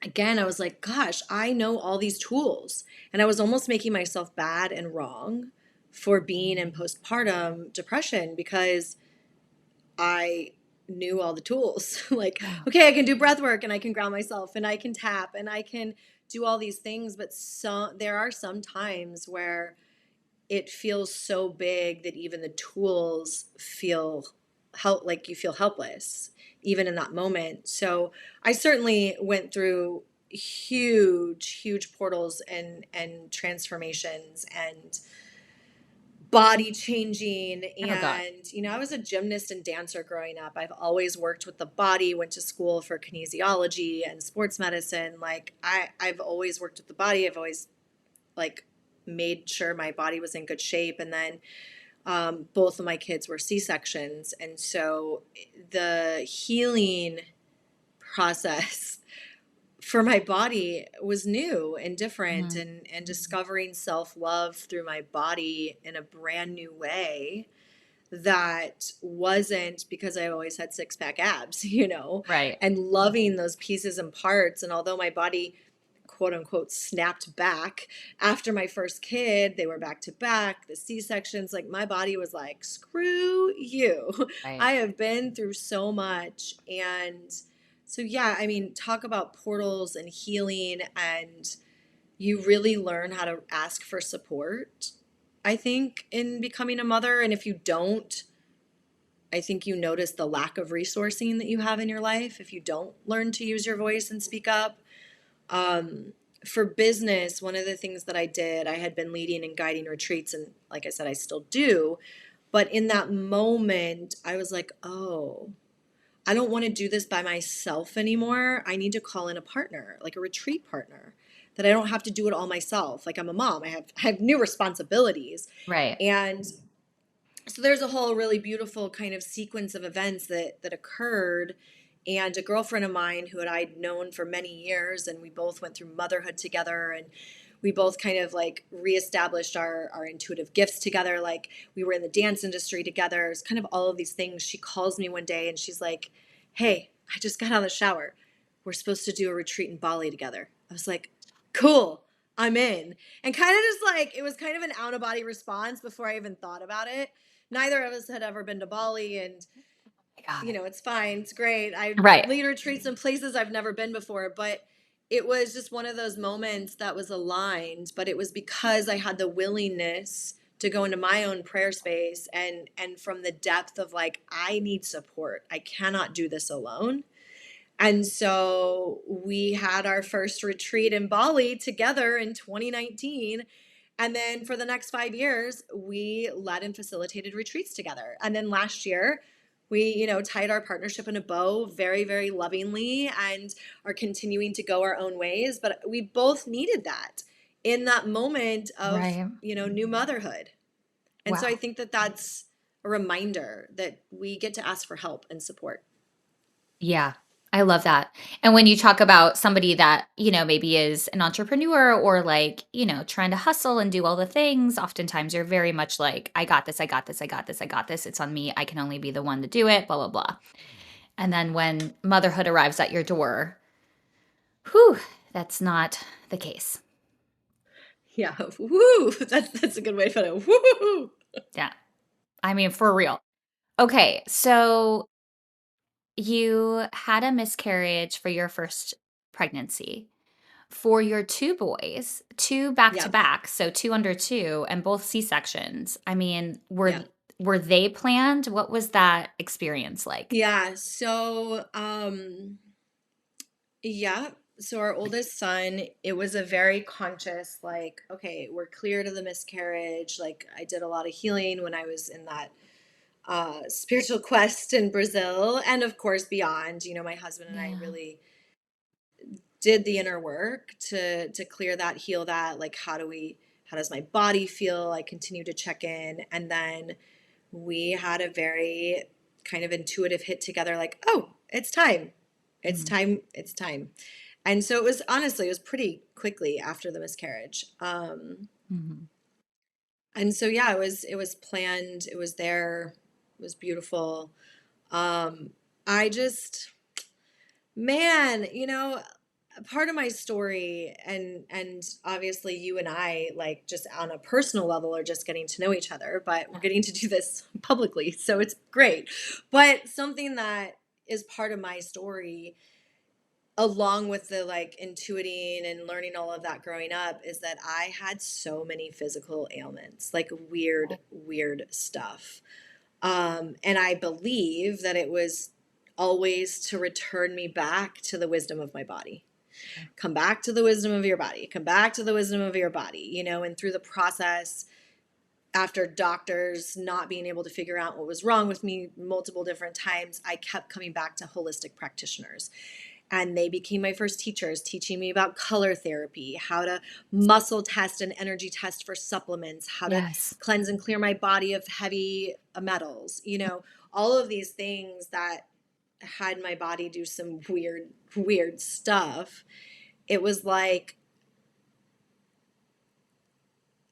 again, I was like, gosh, I know all these tools. And I was almost making myself bad and wrong for being in postpartum depression because I knew all the tools. Like, Yeah. okay, I can do breath work and I can ground myself and I can tap and I can do all these things. But there are some times where it feels so big that even the tools feel like you feel helpless, even in that moment. So I certainly went through huge portals and transformations and body changing. Oh God. And I was a gymnast and dancer growing up. I've always worked with the body, went to school for kinesiology and sports medicine. Like I've always worked with the body. I've always like made sure my body was in good shape. And then both of my kids were C-sections, and so the healing process for my body was new and different, Mhm. and discovering self-love through my body in a brand new way that wasn't because I always had six-pack abs, Right. and loving those pieces and parts. And although my body quote unquote snapped back after my first kid, they were back to back, the C-sections, like my body was like, screw you. Right. I have been through so much. And so, yeah, I mean, talk about portals and healing, and you really learn how to ask for support, I think, in becoming a mother. And if you don't, I think you notice the lack of resourcing that you have in your life if you don't learn to use your voice and speak up. Um, for business, one of the things that I did, I had been leading and guiding retreats, and like I said, I still do. But in that moment, I was like, oh, I don't want to do this by myself anymore. I need to call in a partner, like a retreat partner, that I don't have to do it all myself. Like I'm a mom, I have new responsibilities. Right. And so there's a whole really beautiful kind of sequence of events that occurred. And a girlfriend of mine who I'd known for many years, and we both went through motherhood together, and we both kind of like reestablished our intuitive gifts together. Like we were in the dance industry together. It's kind of all of these things. She calls me one day and she's like, hey, I just got out of the shower. We're supposed to do a retreat in Bali together. I was like, cool, I'm in. And kind of just like, it was kind of an out of body response before I even thought about it. Neither of us had ever been to Bali, and My God. it's fine. It's great. I Right. lead retreats in places I've never been before, but it was just one of those moments that was aligned, but it was because I had the willingness to go into my own prayer space, and from the depth of like, I need support. I cannot do this alone. And so we had our first retreat in Bali together in 2019. And then for the next 5 years, we led and facilitated retreats together. And then last year, we, tied our partnership in a bow very, very lovingly, and are continuing to go our own ways. But we both needed that in that moment of, Right. new motherhood. And so I Wow. think that that's a reminder that we get to ask for help and support. Yeah, I love that. And when you talk about somebody that, maybe is an entrepreneur or like, trying to hustle and do all the things, oftentimes you're very much like, I got this, I got this, I got this, I got this. It's on me. I can only be the one to do it, blah, blah, blah. And then when motherhood arrives at your door, whew, that's not the case. Yeah. Woo. That's a good way to put it. Woo. Yeah. I mean, for real. Okay. So you had a miscarriage for your first pregnancy. For your 2 boys, 2 back to Yeah. back, so 2 under 2 and both C-sections. I mean, Yeah. were they planned? What was that experience like? Yeah. So, yeah. So our oldest son, it was a very conscious, like, okay, we're clear to the miscarriage. Like I did a lot of healing when I was in that spiritual quest in Brazil, and of course beyond. My husband and I Yeah. really did the inner work to clear that, heal that. Like, how does my body feel? I continue to check in, and then we had a very kind of intuitive hit together, like, oh, it's time. It's Mhm. time. It's time. And so it was, honestly, it was pretty quickly after the miscarriage. Mhm. And so, yeah, it was planned. It was there. It was beautiful. I just, man, part of my story, and obviously you and I, like, just on a personal level, are just getting to know each other, but we're getting to do this publicly, so it's great. But something that is part of my story, along with the like intuiting and learning all of that growing up, is that I had so many physical ailments, like weird stuff. And I believe that it was always to return me back to the wisdom of my body. Come back to the wisdom of your body, come back to the wisdom of your body, and through the process, after doctors not being able to figure out what was wrong with me multiple different times, I kept coming back to holistic practitioners. And they became my first teachers, teaching me about color therapy, how to muscle test and energy test for supplements, how to Yes. cleanse and clear my body of heavy metals, all of these things that had my body do some weird stuff. It was like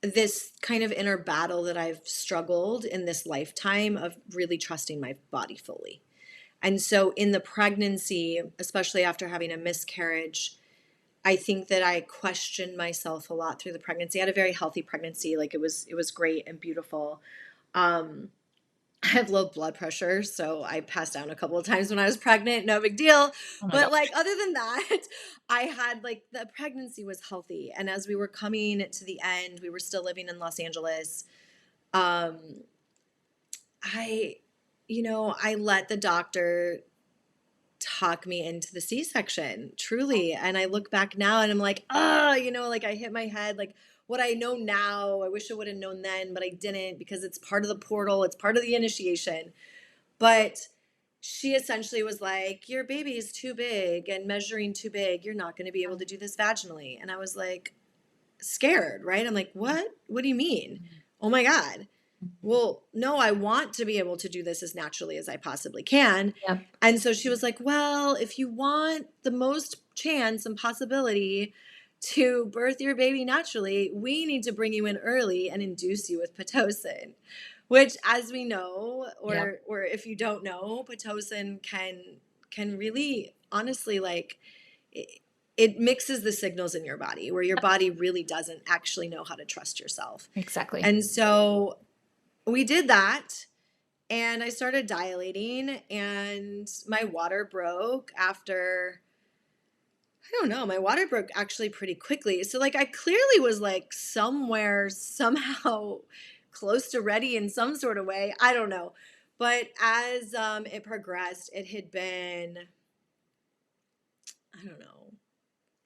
this kind of inner battle that I've struggled in this lifetime of really trusting my body fully. And so in the pregnancy, especially after having a miscarriage, I think that I questioned myself a lot through the pregnancy. I had a very healthy pregnancy. Like it was great and beautiful. Um, I have low blood pressure, so I passed down a couple of times when I was pregnant. No big deal. Oh my But gosh. like other than that, I had like the pregnancy was healthy. And as we were coming to the end, we were still living in Los Angeles. Um, I, I let the doctor talk me into the C-section, truly. And I look back now and I'm like, like I hit my head, like what I know now, I wish I would have known then, but I didn't, because it's part of the portal, it's part of the initiation. But she essentially was like, your baby is too big and measuring too big. You're not going to be able to do this vaginally. And I was like, scared, right? I'm like, what? What do you mean? Oh my God. Well, no, I want to be able to do this as naturally as I possibly can. Yep. And so she was like, well, if you want the most chance and possibility to birth your baby naturally, we need to bring you in early and induce you with Pitocin, which, as we know, Yep. or if you don't know, Pitocin can really honestly, like, it mixes the signals in your body where your body really doesn't actually know how to trust yourself. Exactly. And so we did that, and I started dilating, and my water broke after, I don't know, my water broke actually pretty quickly. So like I clearly was like somewhere, somehow close to ready in some sort of way. I don't know. But as it progressed, it had been, I don't know.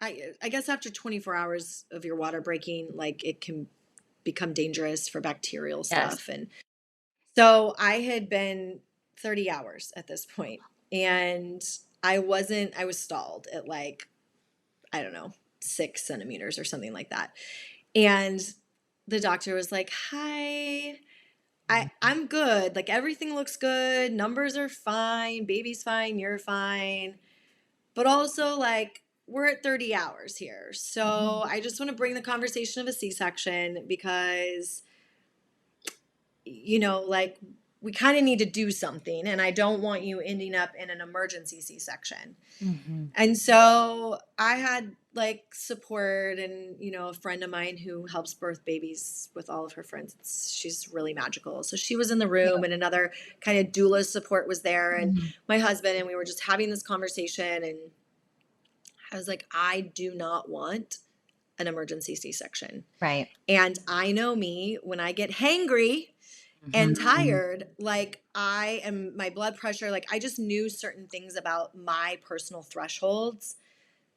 I guess after 24 hours of your water breaking, like it can become dangerous for bacterial Yes. stuff. And so I had been 30 hours at this point, and I was stalled at like, I don't know, 6 centimeters or something like that. And the doctor was like, hi, I'm good. Like everything looks good. Numbers are fine. Baby's fine. You're fine. But also, like, we're at 30 hours here. So Mhm. I just want to bring the conversation of a C-section because like we kind of need to do something, and I don't want you ending up in an emergency C-section. Mhm. And so I had like support, and a friend of mine who helps birth babies with all of her friends. She's really magical. So she was in the room, Yep. and another kind of doula support was there, and Mhm. my husband, and we were just having this conversation, and I was like, I do not want an emergency C-section. Right. And I know me, when I get hangry and Mhm. tired, like my blood pressure, like I just knew certain things about my personal thresholds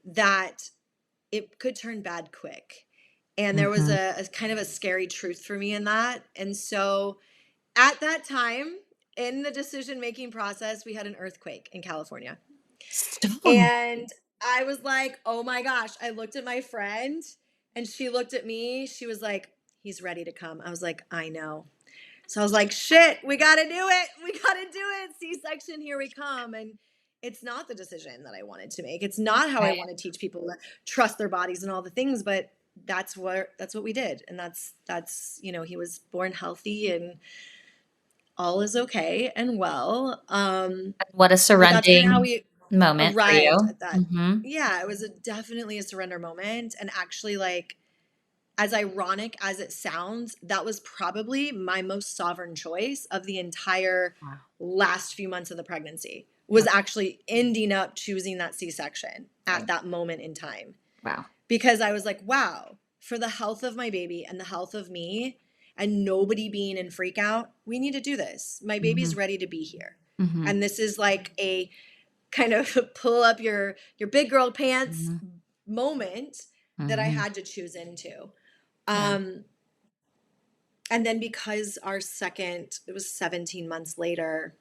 that it could turn bad quick. And there was Mhm. a kind of a scary truth for me in that. And so at that time in the decision making process, we had an earthquake in California. Stop. And I was like, oh my gosh. I looked at my friend, and she looked at me. She was like, he's ready to come. I was like, I know. So I was like, shit, we got to do it. We got to do it. C-section, here we come. And it's not the decision that I wanted to make. It's not how I Right. want to teach people to trust their bodies and all the things, but that's what we did. And that's he was born healthy, and all is okay and well. What a But that's kind of how surrendering. we. moment for arrived you. at that. Mm-hmm. Yeah, it was definitely a surrender moment. And actually, like, as ironic as it sounds, that was probably my most sovereign choice of the entire Wow. last few months of the pregnancy, was Wow. actually ending up choosing that C-section at Right. that moment in time. Wow. Because I was like, wow, for the health of my baby and the health of me and nobody being in freak out, we need to do this. My Mm-hmm. baby's ready to be here. Mm-hmm. And this is like a kind of pull up your big girl pants Mm-hmm. moment that I Mm-hmm. had to choose into. Yeah. Um, and then because our second, it was 17 months later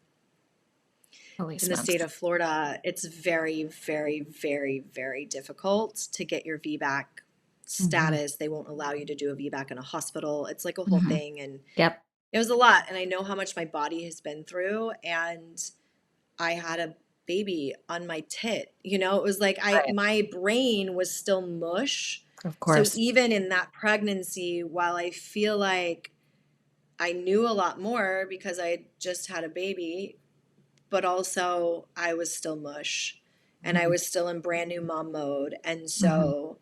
Holy in the smokes. state of Florida, it's very, very, very, very difficult to get your VBAC Mm-hmm. status. They won't allow you to do a VBAC in a hospital. It's like a whole Mm-hmm. thing. And Yep. it was a lot. And I know how much my body has been through. And I had a baby on my tit. You know, it was like Right. my brain was still mush. Of So course. even in that pregnancy, while I feel like I knew a lot more because I had just had a baby, but also I was still mush and I Mm-hmm. was still in brand new mom mode. And Mm-hmm. so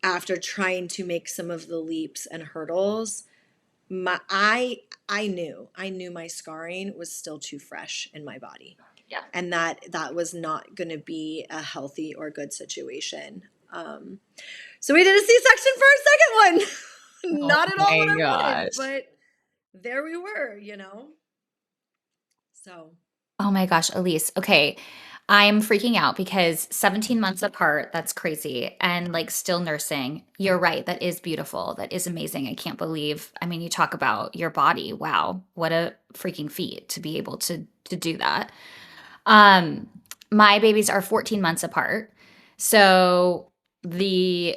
after trying to make some of the leaps and hurdles, my I knew my scarring was still too fresh in my body, Yeah. and that was not going to be a healthy or good situation. So we did a C-section for our second one. Oh Not at all what my I wanted, gosh. but there we were, you know. So Oh my gosh, Elise. Okay. I'm freaking out because 17 months apart, that's crazy. And like still nursing. You're right. That is beautiful. That is amazing. I can't believe. I mean, you talk about your body. Wow. What a freaking feat to be able to do that. Um my babies are 14 months apart. So the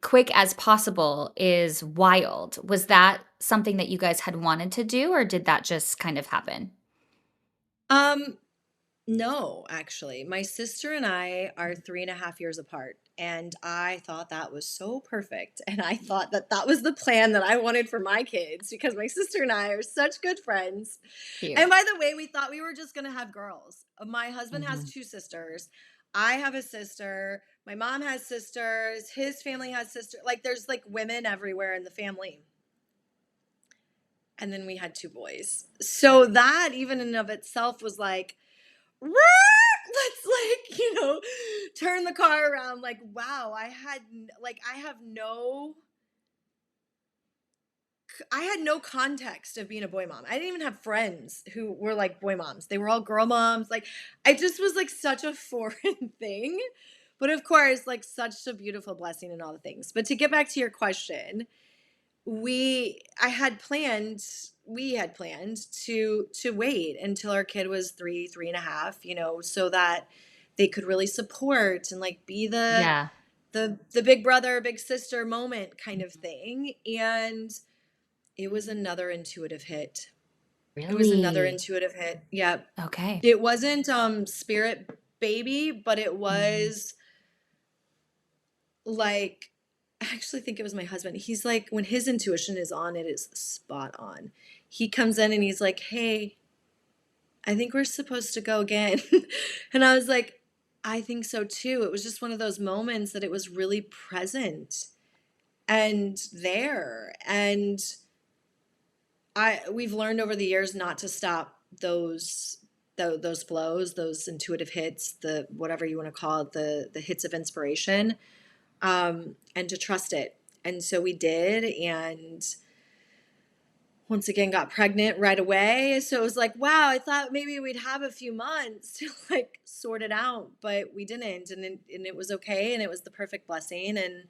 quick as possible is wild. Was that something that you guys had wanted to do or did that just kind of happen? um no, actually. My sister and I are 3.5 years apart, and I thought that was so perfect. And I thought that that was the plan that I wanted for my kids because my sister and I are such good friends. Cute. And by the way, we thought we were just going to have girls. My husband has Mhm. two sisters. I have a sister. My mom has sisters. His family has sisters. Like, there's like women everywhere in the family. And then we had two boys. So that, even in and of itself, was like, let's like, turn the car around. Like, wow, I had no context of being a boy mom. I didn't even have friends who were like boy moms. They were all girl moms. Like, I just was like such a foreign thing. But of course, like such a beautiful blessing and all the things. But to get back to your question, we I had planned we had planned to wait until our kid was 3.5, so that they could really support and like be the Yeah. the big brother, big sister moment kind of thing. And it was another intuitive hit. It was another Really? intuitive hit. Yeah. Okay. It wasn't spirit baby, but it Mhm. was like, I actually think it was my husband. He's like, when his intuition is on, it is spot on. He comes in and he's like, hey, I think we're supposed to go again. And I was like, I think so too. It was just one of those moments that it was really present and there. And we've learned over the years not to stop those flows, those intuitive hits, the whatever you want to call it, the hits of inspiration, and to trust it. And so we did, and once again got pregnant right away. So it was like, wow, I thought maybe we'd have a few months to like sort it out, but we didn't, and it was okay, and it was the perfect blessing. And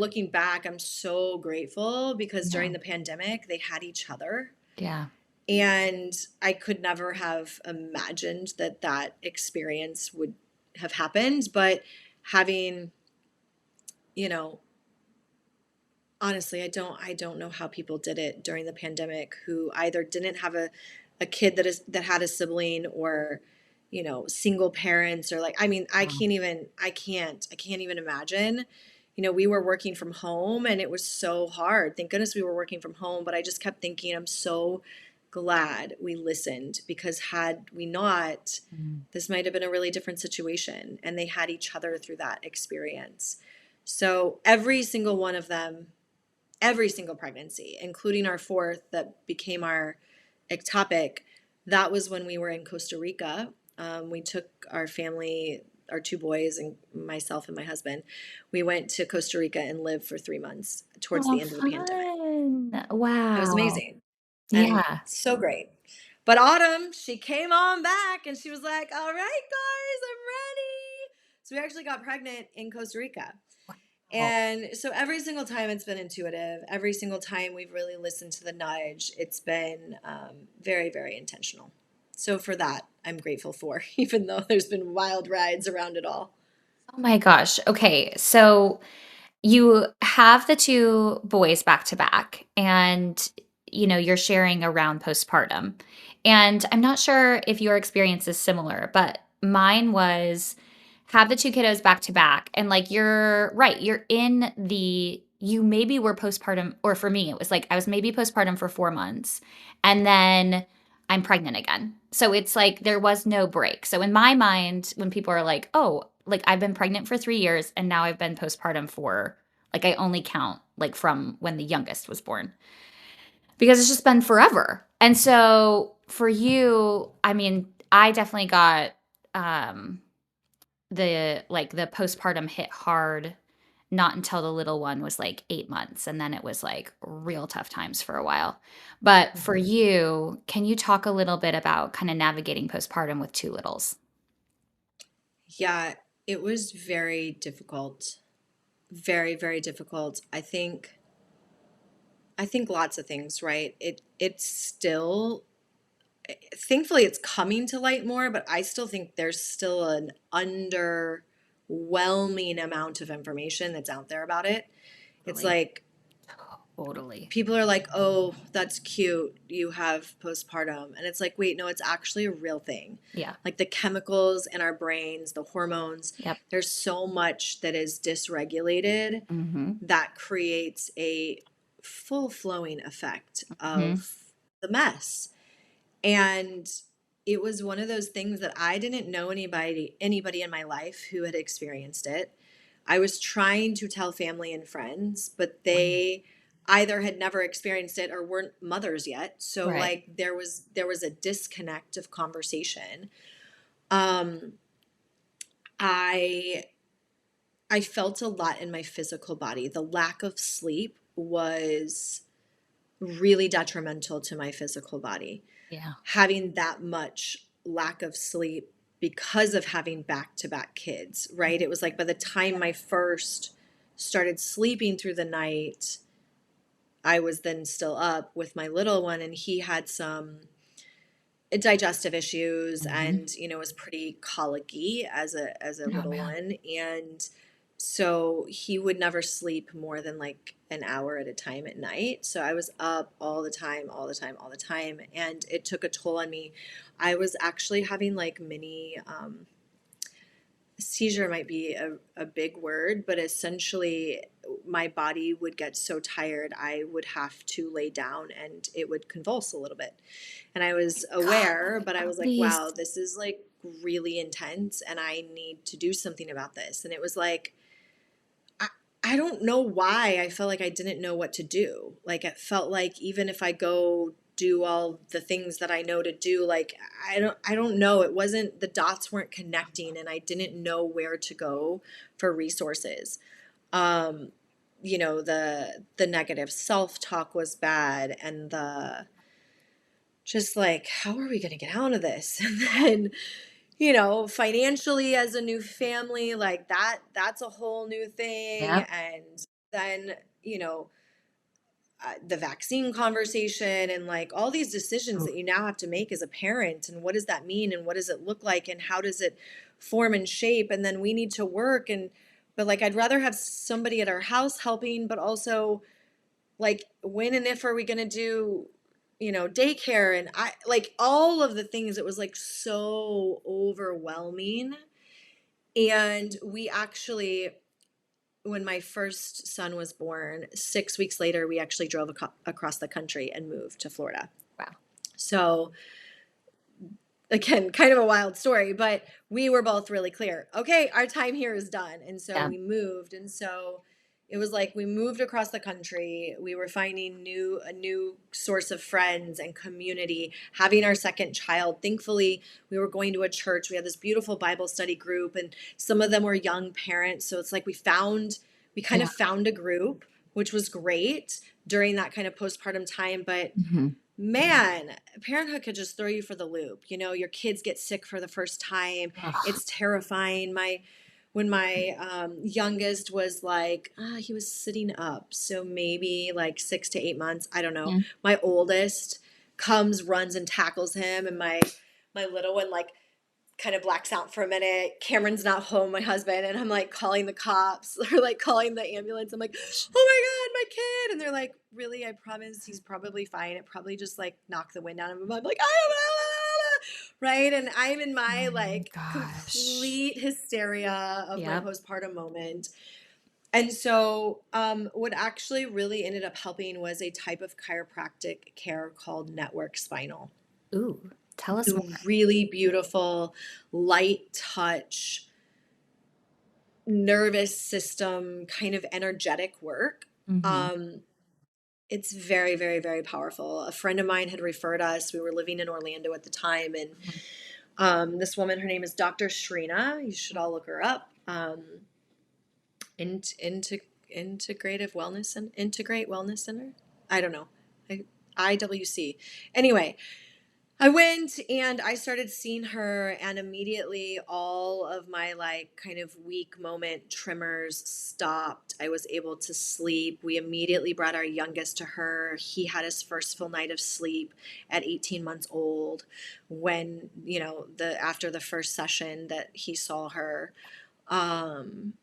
looking back, I'm so grateful because Yeah. during the pandemic, they had each other. Yeah. And I could never have imagined that that experience would have happened. But having, you know, honestly, I don't know how people did it during the pandemic who either didn't have a kid that had a sibling, or, single parents, or like, I mean, Wow. I can't even imagine. We were working from home and it was so hard. Thank goodness we were working from home, but I just kept thinking, I'm so glad we listened, because had we not, Mm. this might have been a really different situation. And they had each other through that experience. So every single one of them, every single pregnancy, including our fourth that became our ectopic, that was when we were in Costa Rica. We took our family, our two boys, and myself and my husband. We went to Costa Rica and lived for 3 months towards Oh, the end of the pandemic. fun. It was Wow. amazing and Yeah. so great. But Autumn, she came on back and she was like, all right, guys, I'm ready. So we actually got pregnant in Costa Rica. Wow. And so every single time it's been intuitive. Every single time we've really listened to the nudge, it's been very, very intentional. So for that, I'm grateful for, even though there's been wild rides around it all. Oh my gosh. Okay. So you have the two boys back to back, and you're sharing around postpartum. And I'm not sure if your experience is similar, but mine was have the two kiddos back to back. And like, you're right, you maybe were postpartum, or for me, it was like I was maybe postpartum for 4 months, and then I'm pregnant again. So it's like there was no break. So in my mind, when people are like, oh, like I've been pregnant for 3 years and now I've been postpartum for, like, I only count like from when the youngest was born, because it's just been forever. And so for you, I mean, I definitely got um the postpartum hit hard not until the little one was like 8 months. And then it was like real tough times for a while. But for Mhm. you, can you talk a little bit about kind of navigating postpartum with two littles? Yeah, it was very difficult. Very, very difficult. I think lots of things, right? It's still, thankfully it's coming to light more, but I still think there's still an underwhelming amount of information that's out there about it. It's Totally. like Totally. people are like, "Oh, that's cute. You have postpartum." And it's like, "Wait, no, it's actually a real thing." Yeah. Like the chemicals in our brains, the hormones, Yep. there's so much that is dysregulated Mm-hmm. that creates a full flowing effect Hmm. of the mess. And it was one of those things that I didn't know anybody in my life who had experienced it. I was trying to tell family and friends, but they either had never experienced it or weren't mothers yet. So Right. like there was a disconnect of conversation. Um I I felt a lot in my physical body. The lack of sleep was really detrimental to my physical body. Yeah. Having that much lack of sleep because of having back to back kids, right? It was like by the time I first started sleeping through the night, I was then still up with my little one, and he had some digestive issues Hmm. and was pretty colicky as a Oh little man. one. And so he would never sleep more than like an hour at a time at night. So I was up all the time, all the time, all the time, and it took a toll on me. I was actually having like mini seizure, might be a big word, but essentially my body would get so tired I would have to lay down and it would convulse a little bit. And I was aware, but I God, was like, Elise. wow, this is like really intense and I need to do something about this. And it was like, I, I don't know why I felt like I didn't know what to do. Like it felt like even if I go do all the things that I know to do, like I don't know. It wasn't, the dots weren't connecting and I didn't know where to go for resources. Um, the negative self-talk was bad, and the just like, how are we going to get out of this? And then, financially as a new family, like that's a whole new thing. Yep. And then, the vaccine conversation and like all these decisions Ooh. that you now have to make as a parent. And what does that mean? And what does it look like? And how does it form and shape? And then we need to work. But like, I'd rather have somebody at our house helping, but also like when and if are we going to do daycare, and I like all of the things. It was like so overwhelming. And we actually, when my first son was born, 6 weeks later we actually drove across the country and moved to Florida. Wow. So again, kind of a wild story, but we were both really clear. Okay, our time here is done. And so Yeah. we moved. And so it was like we moved across the country. We were finding a new source of friends and community, having our second child. Thankfully, we were going to a church. We had this beautiful Bible study group, and some of them were young parents. So it's like we kind Yeah. of found a group, which was great during that kind of postpartum time. But Mhm. man, parenthood could just throw you for the loop. Your kids get sick for the first time. Ugh. It's terrifying. When my youngest was like, he was sitting up, so maybe like 6 to 8 months. I don't know. Mm. My oldest comes, runs, and tackles him, and my little one like kind of blacks out for a minute. Cameron's not home, my husband, and I'm like calling the cops or like calling the ambulance. I'm like, oh my God, my kid. And they're like, really? I promise he's probably fine. It probably just like knocked the wind out of him. I'm like, right. And I'm in my Oh my like gosh. complete hysteria of my Yep. postpartum moment. And so, what actually really ended up helping was a type of chiropractic care called network spinal. Ooh, tell us more. Really beautiful, light touch, nervous system kind of energetic work. Mhm. Um, it's very, very, very powerful. A friend of mine had referred us. We were living in Orlando at the time, and Mhm. this woman, her name is Dr. Shrina. You should all look her up. Into Integrative Wellness and Integrate Wellness Center. I don't know. IWC. Anyway, I went and I started seeing her, and immediately all of my like kind of weak moment tremors stopped. I was able to sleep. We immediately brought our youngest to her. He had his first full night of sleep at 18 months old when, the after the first session that he saw her. Um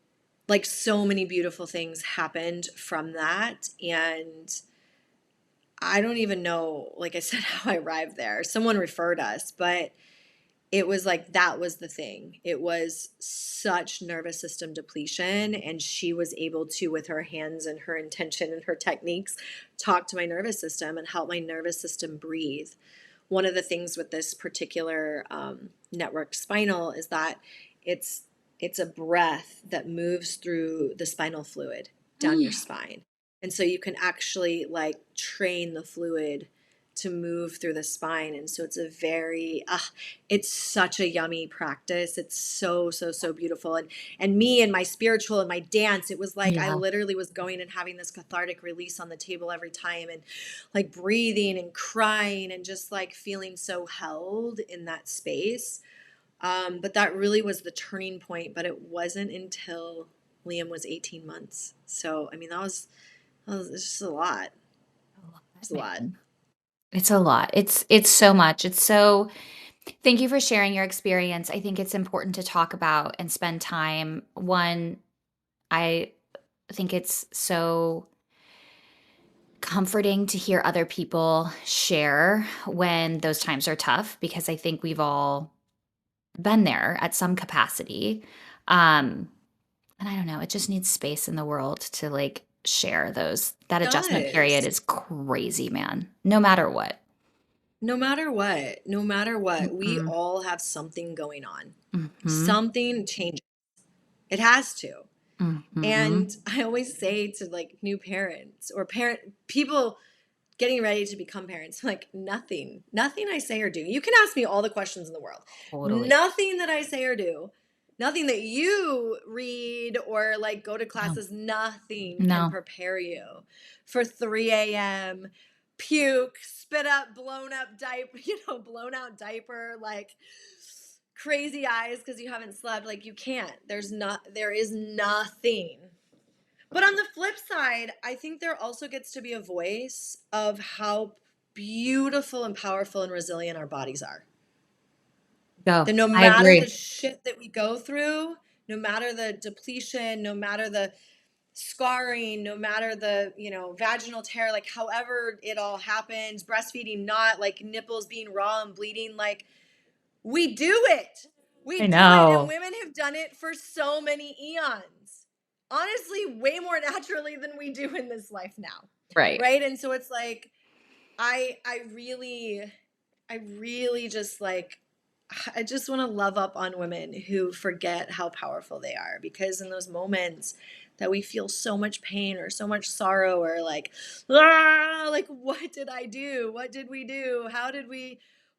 like so many beautiful things happened from that, and I don't even know, like I said, how I arrived there. Someone referred us, but it was like that was the thing. It was such nervous system depletion. And she was able to, with her hands and her intention and her techniques, talk to my nervous system and help my nervous system breathe. One of the things with this particular network spinal is that it's it's a breath that moves through the spinal fluid down your Mm. spine. And so you can actually like train the fluid to move through the spine. And so it's such a yummy practice. It's so, so, so beautiful. And me and my spiritual and my dance, it was like I Yeah. literally was going and having this cathartic release on the table every time, and like breathing and crying and just like feeling so held in that space. But that really was the turning point. But it wasn't until Liam was 18 months. So, I mean, it's just a lot. I love It's that, a lot. man. It's a lot. It's so much. It's so Thank you for sharing your experience. I think it's important to talk about and spend time. One, I think it's so comforting to hear other people share when those times are tough because I think we've all been there at some capacity. Um, and I don't know, it just needs space in the world to like share those. That adjustment period Does. is crazy, man. No matter what. No matter what, we Mm-mm. all have something going on. Mhm. Something changes. It has to. Mhm. And I always say to like new parents or parent people getting ready to become parents, like nothing I say or do. You can ask me all the questions in the world. Totally. Nothing that I say or do, nothing that you read or like go to No. classes, nothing can No. prepare you for 3 a.m. puke, spit up, blown up diaper, blown out diaper, like crazy eyes because you haven't slept. Like you can't. There is nothing. But on the flip side, I think there also gets to be a voice of how beautiful and powerful and resilient our bodies are. Go. That no I matter the agree. shit that we go through, no matter the depletion, no matter the scarring, no matter the, vaginal tear, like however it all happens, breastfeeding, not like nipples being raw and bleeding, like we do it. We I do it, and know. women have done it for so many eons. Honestly, way more naturally than we do in this life now. Right. Right? And so it's like I really I really just like, I just want to love up on women who forget how powerful they are, because in those moments that we feel so much pain or so much sorrow or like, like, what did I do? What did we do?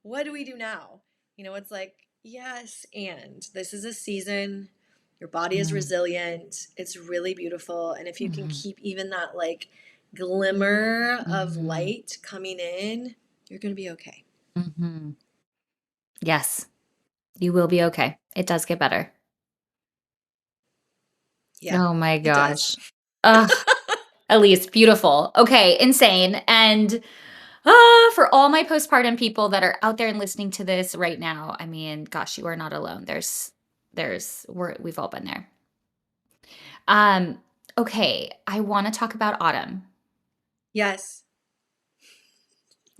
What do we do now? It's like, yes, and this is a season. Your body is Mm, resilient. It's really beautiful. And if you can mhm, keep even that like glimmer of mhm, light coming in, you're going to be okay. mhm. Yes, you will be okay. It does get better. Yeah, Oh my it does. gosh. Ugh, Elise, beautiful. Okay, insane. And for all my postpartum people that are out there and listening to this right now, I mean, gosh, you are not alone. We've all been there. Um, okay, I want to talk about autumn. Yes.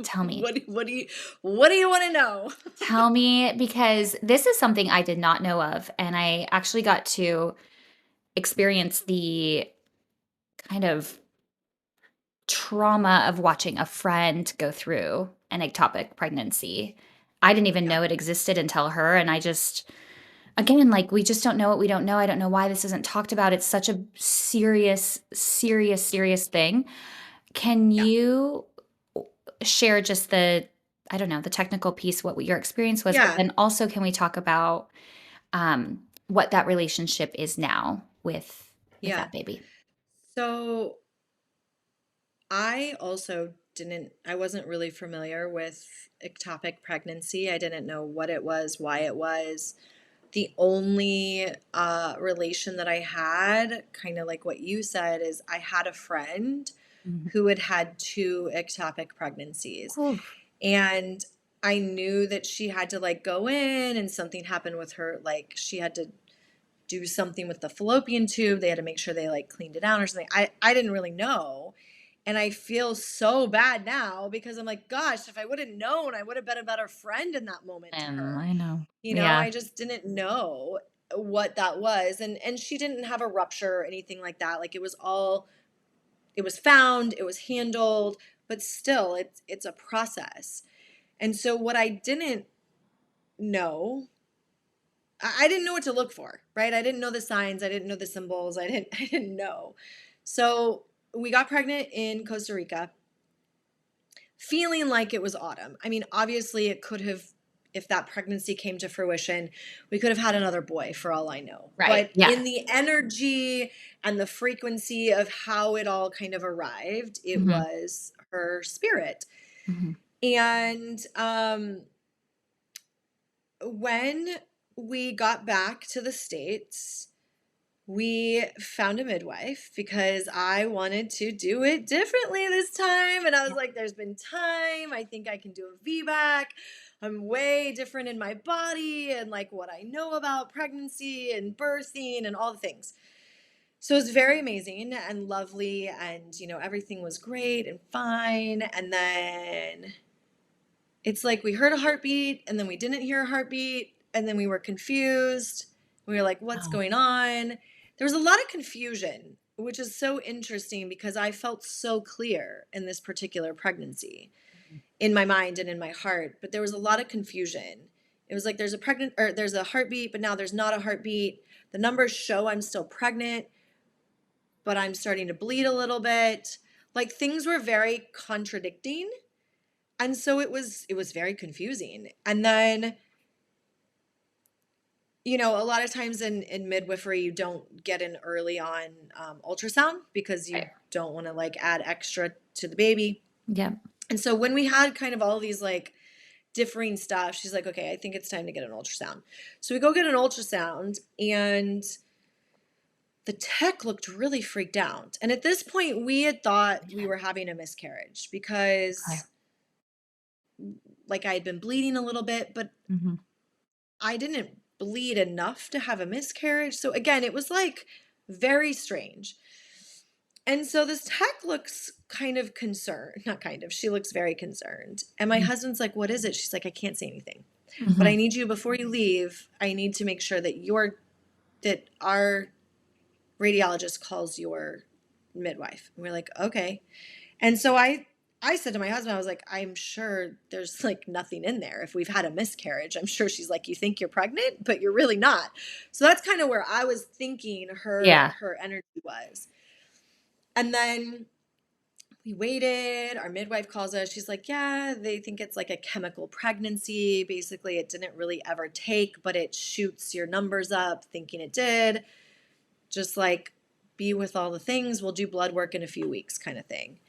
Tell me. What do you want to know? Tell me because this is something I did not know of, and I actually got to experience the kind of trauma of watching a friend go through an ectopic pregnancy. I didn't even Yeah. know it existed until her, and I just again, like, we just don't know what we don't know. I don't know why this isn't talked about. It's such a serious, serious, serious thing. Can Yeah. you share just I don't know, the technical piece, what your experience was, but Yeah. then also can we talk about what that relationship is now with Yeah. that baby? So I wasn't really familiar with ectopic pregnancy. I didn't know what it was, why it was. The only relation that I had, kind of like what you said, is I had a friend Mhm. who had had two ectopic pregnancies. Oof. And I knew that she had to like go in and something happened with her. Like she had to do something with the fallopian tube. They had to make sure they like cleaned it out or something. I didn't really know. And I feel so bad now because I'm like, gosh, if I would have known, I would have been a better friend in that moment to her. I know. Yeah. I just didn't know what that was. And she didn't have a rupture or anything like that. Like it was found, it was handled, but still it's a process. And so what I didn't know, I didn't know what to look for, right? I didn't know the signs, I didn't know the symbols, I didn't know. So we got pregnant in Costa Rica, feeling like it was autumn. I mean, obviously it could have, if that pregnancy came to fruition, we could have had another boy for all I know. Right. But Yeah. in the energy and the frequency of how it all kind of arrived, it Mhm. was her spirit. Mhm. And when we got back to the States, we found a midwife because I wanted to do it differently this time. And I was like, there's been time. I think I can do a VBAC. I'm way different in my body and like what I know about pregnancy and birthing and all the things. So it was very amazing and lovely. And, everything was great and fine. And then it's like we heard a heartbeat and then we didn't hear a heartbeat and then we were confused. We were like, what's Oh. going on? There was a lot of confusion, which is so interesting because I felt so clear in this particular pregnancy in my mind and in my heart, but there was a lot of confusion. It was like there's a heartbeat, but now there's not a heartbeat. The numbers show I'm still pregnant, but I'm starting to bleed a little bit. Like things were very contradicting, and so it was very confusing. And then a lot of times in midwifery you don't get an early on ultrasound because you Right. don't want to like add extra to the baby. Yeah. And so when we had kind of all these like differing stuff, she's like, okay, I think it's time to get an ultrasound. So we go get an ultrasound, and the tech looked really freaked out. And at this point we had thought we were having a miscarriage Okay. because like I had been bleeding a little bit, but Mhm. I didn't bleed enough to have a miscarriage. So again, it was like very strange. And so this tech looks kind of concerned, not kind of, she looks very concerned. And my Mhm. husband's like, what is it? She's like, I can't say anything. But I Mhm. need you, before you leave, I need to make sure that our radiologist calls your midwife. And we're like, okay. And so I I said to my husband, I was like, I'm sure there's like nothing in there. If we've had a miscarriage, I'm sure she's like, you think you're pregnant, but you're really not. So that's kind of where I was thinking Yeah. her energy was. And then we waited. Our midwife calls us. She's like, yeah, they think it's like a chemical pregnancy. Basically, it didn't really ever take, but it shoots your numbers up, thinking it did. Just like be with all the things. We'll do blood work in a few weeks, kind of thing.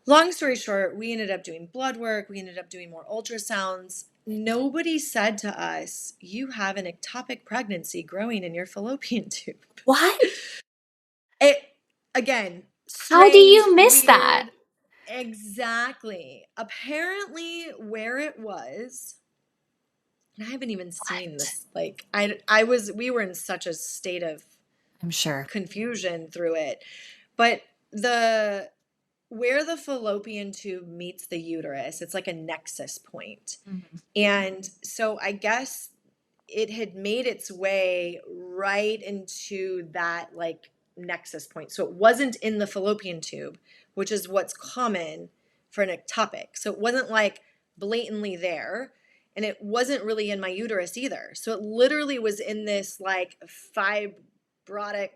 Long story short, we ended up doing blood work. We ended up doing more ultrasounds. Nobody said to us, you have an ectopic pregnancy growing in your fallopian tube. What? It, again, How do strange, you miss that? weird. Exactly. Apparently, where it was, and I haven't even seen What? this. Like, we were in such a state of I'm sure. confusion through it. But the where the fallopian tube meets the uterus, it's like a nexus point. Mhm. And so I guess it had made its way right into that like nexus point. So it wasn't in the fallopian tube, which is what's common for an ectopic. So it wasn't like blatantly there. And it wasn't really in my uterus either. So it literally was in this like fibrotic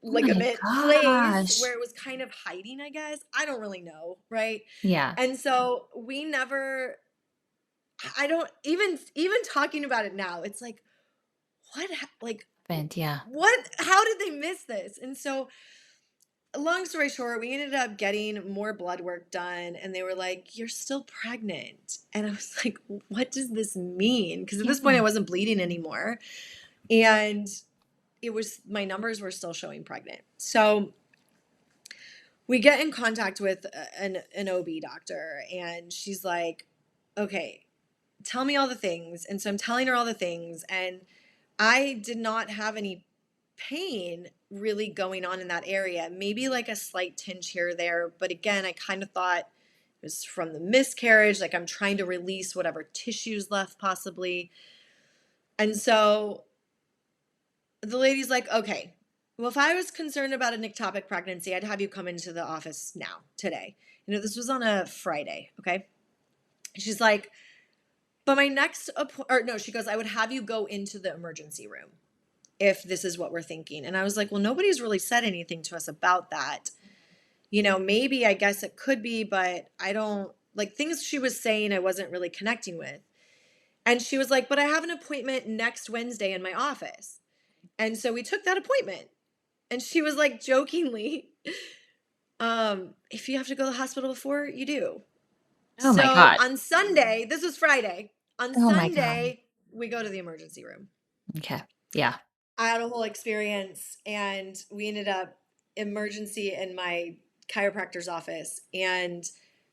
Oh my ligament place gosh. where it was kind of hiding, I guess. I don't really know, right? Yeah. And so we never, I don't even talking about it now, it's like, like, Happened. Yeah. how did they miss this? And so long story short, we ended up getting more blood work done and they were like, you're still pregnant. And I was like, what does this mean? Because at this point I Yeah. wasn't bleeding anymore. And my numbers were still showing pregnant. So we get in contact with an OB doctor and she's like, okay, tell me all the things. And so I'm telling her all the things. And I did not have any pain really going on in that area. Maybe like a slight tinge here or there. But again, I kind of thought it was from the miscarriage. Like I'm trying to release whatever tissues left possibly. And so the lady's like, okay, well, if I was concerned about an ectopic pregnancy, I'd have you come into the office now, today. You know, this was on a Friday, okay? She's like, but my next, or no, she goes, I would have you go into the emergency room if this is what we're thinking. And I was like, well, nobody's really said anything to us about that. You know, maybe I guess it could be, but I don't, like things she was saying I wasn't really connecting with. And she was like, but I have an appointment next Wednesday in my office. And so we took that appointment. And she was like jokingly, if you have to go to the hospital before, you do. Oh my So God. on Sunday, this was Friday. On Oh my God. Sunday, we go to the emergency room. Okay. Yeah. I had a whole experience and we ended up emergency in my chiropractor's office. And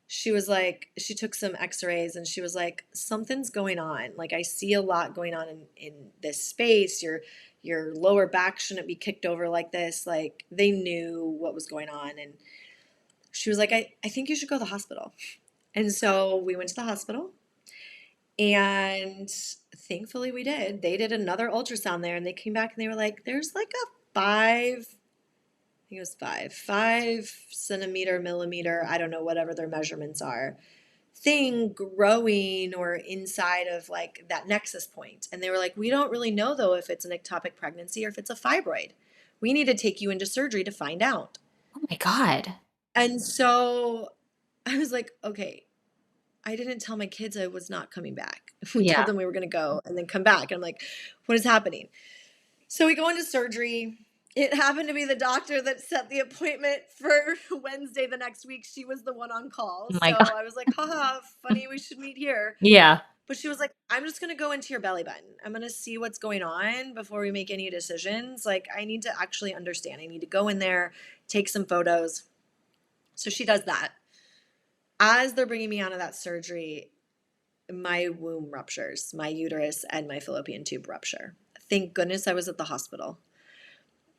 she was like, she took some x-rays and she was like, something's going on. Like I see a lot going on in this space. Your lower back shouldn't be kicked over like this. Like they knew what was going on. And she was like, I think you should go to the hospital. And so we went to the hospital and thankfully we did. They did another ultrasound there and they came back and they were like, there's like a I think it was 5 centimeter, millimeter, I don't know, whatever their measurements are, thing growing or inside of like that nexus point. And they were like, we don't really know though if it's an ectopic pregnancy or if it's a fibroid. We need to take you into surgery to find out. Oh my God. And so I was like, okay, I didn't tell my kids I was not coming back. We told Yeah. them we were going to go and then come back. And I'm like, what is happening? So we go into surgery. It happened to be the doctor that set the appointment for Wednesday the next week. She was the one on call. Oh So my God. I was like, haha, funny, we should meet here. Yeah. But she was like, I'm just going to go into your belly button. I'm going to see what's going on before we make any decisions. Like, I need to actually understand. I need to go in there, take some photos. So she does that. As they're bringing me out of that surgery, my womb ruptures, my uterus and my fallopian tube rupture. Thank goodness I was at the hospital.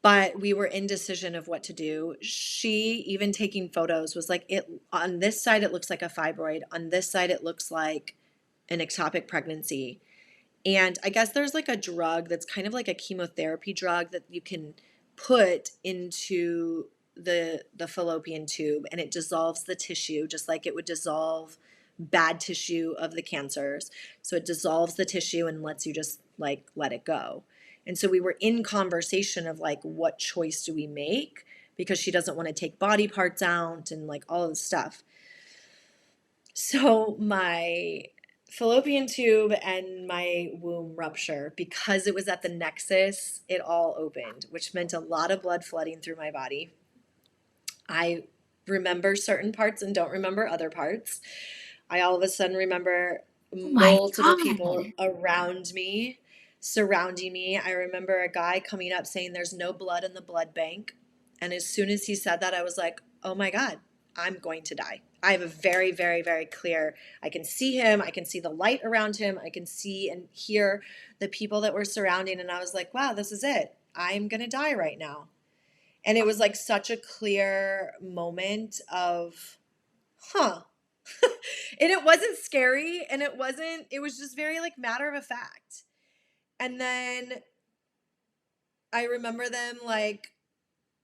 But we were in decision of what to do. She, even taking photos, was like, it on this side it looks like a fibroid. On this side it looks like an ectopic pregnancy. And I guess there's like a drug that's kind of like a chemotherapy drug that you can put into the fallopian tube, and it dissolves the tissue just like it would dissolve bad tissue of the cancers. So it dissolves the tissue and lets you just like let it go. And so we were in conversation of like, what choice do we make? Because she doesn't want to take body parts out and like all of the stuff. So my fallopian tube and my womb rupture, because it was at the nexus, it all opened, which meant a lot of blood flooding through my body. I remember certain parts and don't remember other parts. I all of a sudden remember Oh my multiple people God. around me, surrounding me. I remember a guy coming up saying there's no blood in the blood bank. And as soon as he said that, I was like, oh my God, I'm going to die. I have a very, very, very clear, I can see him. I can see the light around him. I can see and hear the people that were surrounding. And I was like, wow, this is it. I'm going to die right now. And it was like such a clear moment of, huh. And it wasn't scary, and it was just very like matter of fact. And then I remember them like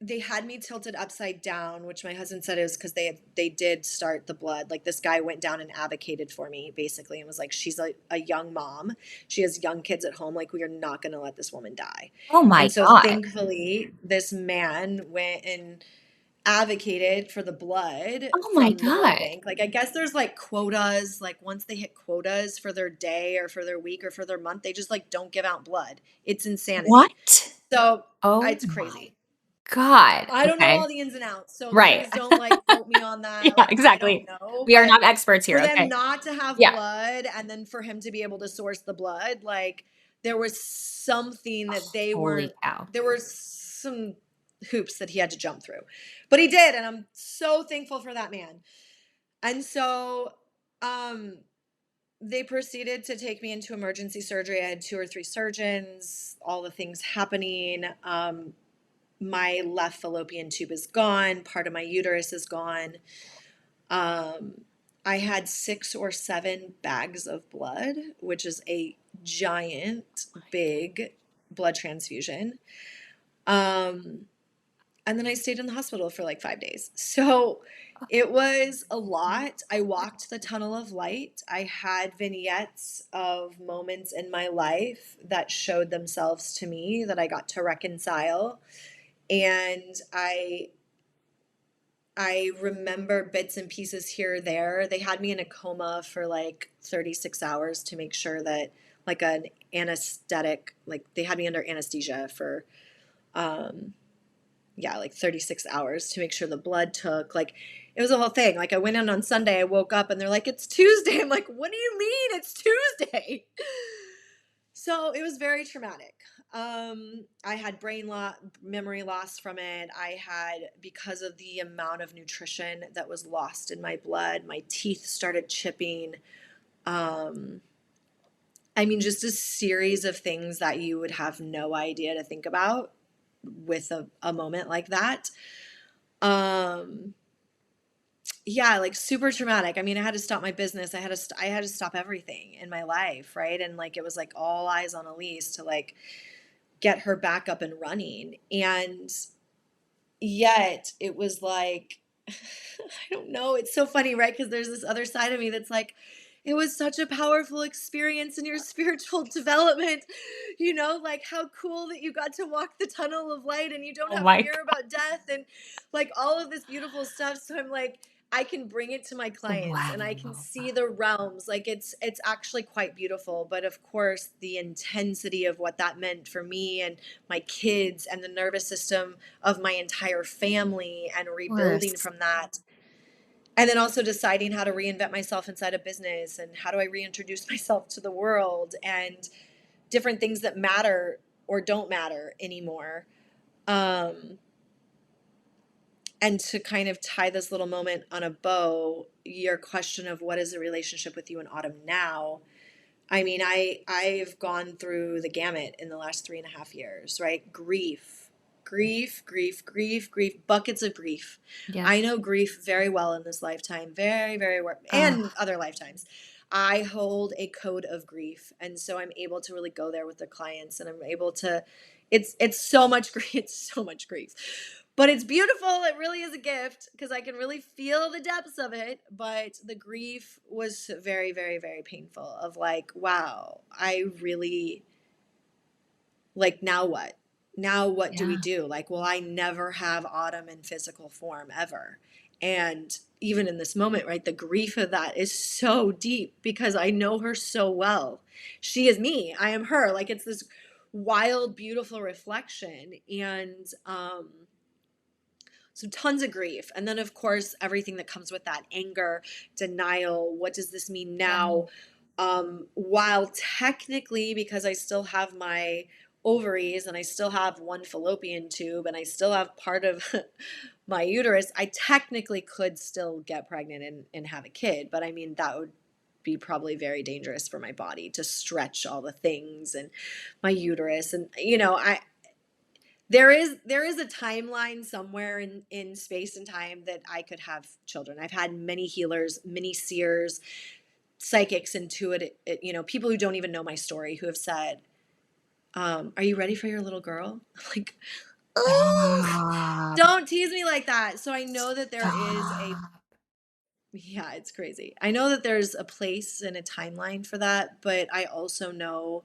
they had me tilted upside down, which my husband said it was because they did start the blood. Like this guy went down and advocated for me basically and was like, she's a young mom. She has young kids at home. Like, we are not going to let this woman die. Oh my And so God. thankfully, this man went and advocated for the blood Oh my from the blood God. bank. Like, I guess there's like quotas, like once they hit quotas for their day or for their week or for their month, they just like don't give out blood. It's insanity. What? So Oh it's my crazy. God. I don't know Okay. all the ins and outs, so Right. please don't like quote me on that. Yeah, Like, I don't exactly. know, We are but not experts here. for them Okay. not to have Yeah. blood and then for him to be able to source the blood, like there was something that they Holy weren't, cow. there were some hoops that he had to jump through. But he did, and I'm so thankful for that man. And so um they proceeded to take me into emergency surgery. I had 2 or 3 surgeons, all the things happening. My left fallopian tube is gone. Part of my uterus is gone. Um, I had 6 or 7 bags of blood, which is a giant, big blood transfusion. Um, and then I stayed in the hospital for like 5 days. So it was a lot. I walked the tunnel of light. I had vignettes of moments in my life that showed themselves to me that I got to reconcile. And I remember bits and pieces here or there. They had me in a coma for like 36 hours to make sure that like an anesthetic, like they had me under anesthesia for um yeah, like 36 hours to make sure the blood took. Like it was a whole thing. Like I went in on Sunday, I woke up and they're like, it's Tuesday. I'm like, what do you mean it's Tuesday? So it was very traumatic. I had memory loss from it. I had, because of the amount of nutrition that was lost in my blood, my teeth started chipping. Um, I mean, just a series of things that you would have no idea to think about with a moment like that. Um, yeah, like super traumatic. I mean, I had to stop my business. I had to stop everything in my life, right? And like it was like all eyes on Elyse to like get her back up and running. And yet it was like, I don't know. It's so funny, right? Because there's this other side of me that's like, it was such a powerful experience in your spiritual development. Like how cool that you got to walk the tunnel of light and you don't Oh have my fear about death and like all of this beautiful stuff. So I'm like, I can bring it to my God. clients and I can Wow. see the realms. Like it's actually quite beautiful. But of course, the intensity of what that meant for me and my kids and the nervous system of my entire family and Of rebuilding course. from that. And then also deciding how to reinvent myself inside a business and how do I reintroduce myself to the world and different things that matter or don't matter anymore. Um, and to kind of tie this little moment on a bow, your question of what is the relationship with you in autumn now? I mean, I've gone through the gamut in the last 3.5 years, right? Grief, buckets of grief. Yep. I know grief very well in this lifetime, very, very well, Oh, and other lifetimes. I hold a code of grief, and so I'm able to really go there with the clients, and I'm able to. It's so much grief. It's so much grief, But it's beautiful. It really is a gift because I can really feel the depths of it. But the grief was very, very, very painful of like, wow, I really, like, now what? Now what do we Yeah. do? Like, will I never have Autumn in physical form ever? And even in this moment, right, the grief of that is so deep because I know her so well. She is me, I am her. Like, it's this wild, beautiful reflection. And so tons of grief. And then, of course, everything that comes with that: anger, denial. What does this mean Yeah. now? While technically, because I still have my ovaries and I still have one fallopian tube and I still have part of my uterus, I technically could still get pregnant and have a kid. But I mean, that would be probably very dangerous for my body to stretch all the things and my uterus. And, there is a timeline somewhere in space and time that I could have children. I've had many healers, many seers, psychics, intuitive, people who don't even know my story who have said, "Are you ready for your little girl?" I'm like, oh, Stop. don't tease me like that. So I know that there is a, Stop. yeah, it's crazy. I know that there's a place and a timeline for that, but I also know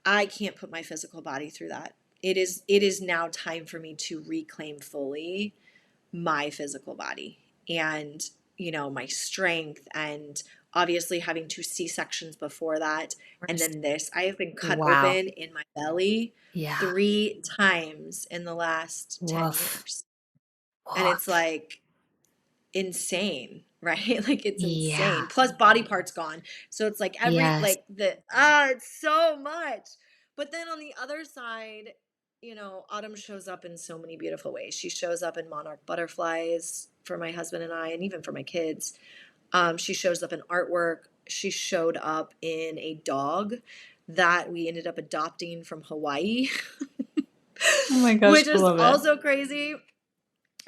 I can't put my physical body through that. It is now time for me to reclaim fully my physical body and, my strength, and obviously having two C-sections before that, and then this. I have been cut Wow. open in my belly Yeah. 3 times in the last 10 Woof. years. And it's Woof. like insane, right? Like, it's Yeah. insane. Plus body parts gone. So it's like Yes. it's so much. But then on the other side, Autumn shows up in so many beautiful ways. She shows up in monarch butterflies for my husband and I, and even for my kids. She shows up in artwork. She showed up in a dog that we ended up adopting from Hawaii, Oh my gosh, which I is love it. also crazy.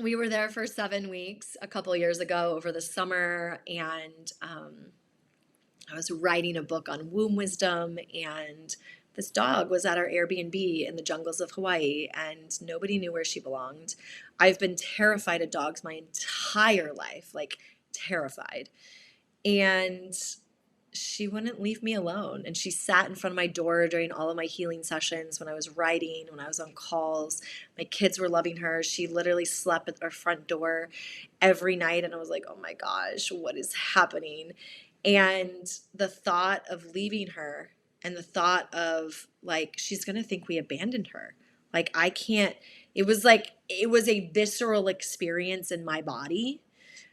We were there for 7 weeks a couple years ago over the summer, and I was writing a book on womb wisdom, and this dog was at our Airbnb in the jungles of Hawaii, and nobody knew where she belonged. I've been terrified of dogs my entire life, like terrified. And she wouldn't leave me alone. And she sat in front of my door during all of my healing sessions, when I was writing, when I was on calls. My kids were loving her. She literally slept at our front door every night. And I was like, oh my gosh, what is happening? And the thought of leaving her, and the thought of, like, she's going to think we abandoned her. Like, I can't, it was a visceral experience in my body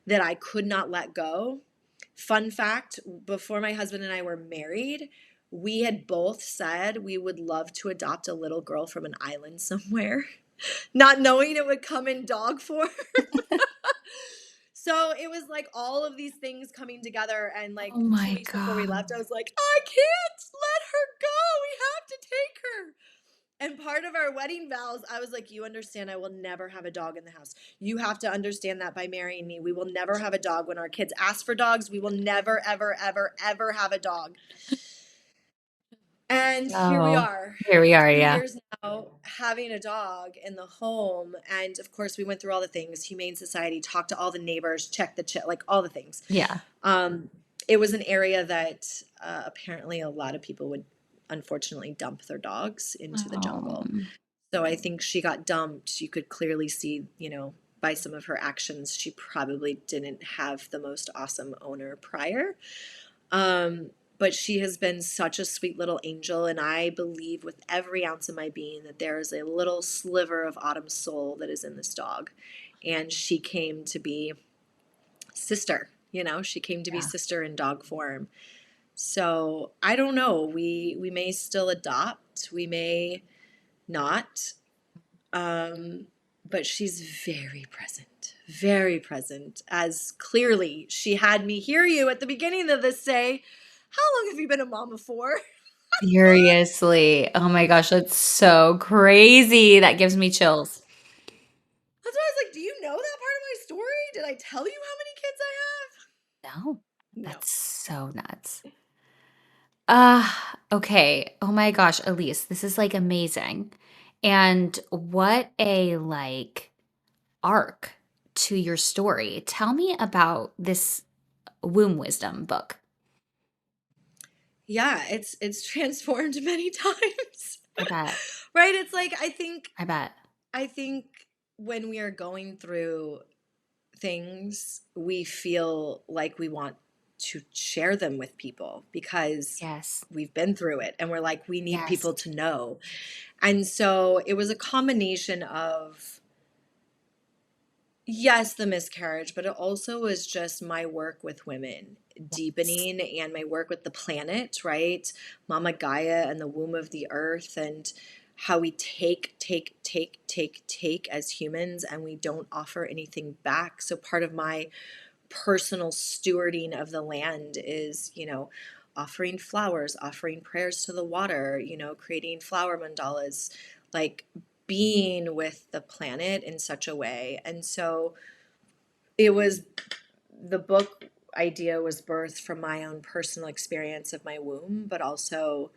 that I could not let go. Fun fact, before my husband and I were married, we had both said we would love to adopt a little girl from an island somewhere, not knowing it would come in dog form. So it was like all of these things coming together. And Oh like 2 weeks my before we God. left, I was like, I can't let her go. We have to take her. And part of our wedding vows, I was like, you understand, I will never have a dog in the house. You have to understand that by marrying me. We will never have a dog. When our kids ask for dogs, we will never, ever, ever, ever have a dog. And here we Oh, are, here we are. 2 Yeah. years now, having a dog in the home. And of course, we went through all the things: Humane Society, talked to all the neighbors, checked like all the things. Yeah. Um, it was an area that apparently a lot of people would unfortunately dump their dogs into the jungle. Oh, So I think she got dumped. You could clearly see, by some of her actions, she probably didn't have the most awesome owner prior. But she has been such a sweet little angel, and I believe with every ounce of my being that there is a little sliver of Autumn's soul that is in this dog. And she came to be sister, she came to be yeah. sister in dog form. So I don't know. We may still adopt, we may not. Um, but she's very present, as clearly she had me hear you at the beginning of this say, how long have you been a mama for? Seriously. Oh my gosh, that's so crazy. That gives me chills. That's why I was like, do you know that part of my story? Did I tell you how many kids I No, have? No. that's so nuts. Okay. Oh my gosh, Elise, this is like amazing. And what a like arc to your story. Tell me about this womb wisdom book. Yeah, it's transformed many times. I bet. Right? It's like I bet. I think when we are going through things, we feel like we want to share them with people because Yes. we've been through it and we're like, we need Yes. people to know. And so it was a combination of, yes, the miscarriage, but it also was just my work with women Yes. deepening and my work with the planet, right? Mama Gaia and the womb of the earth, and how we take as humans and we don't offer anything back. So part of my personal stewarding of the land is, offering flowers, offering prayers to the water, creating flower mandalas, like being with the planet in such a way. And so it was the book idea was birthed from my own personal experience of my womb, but also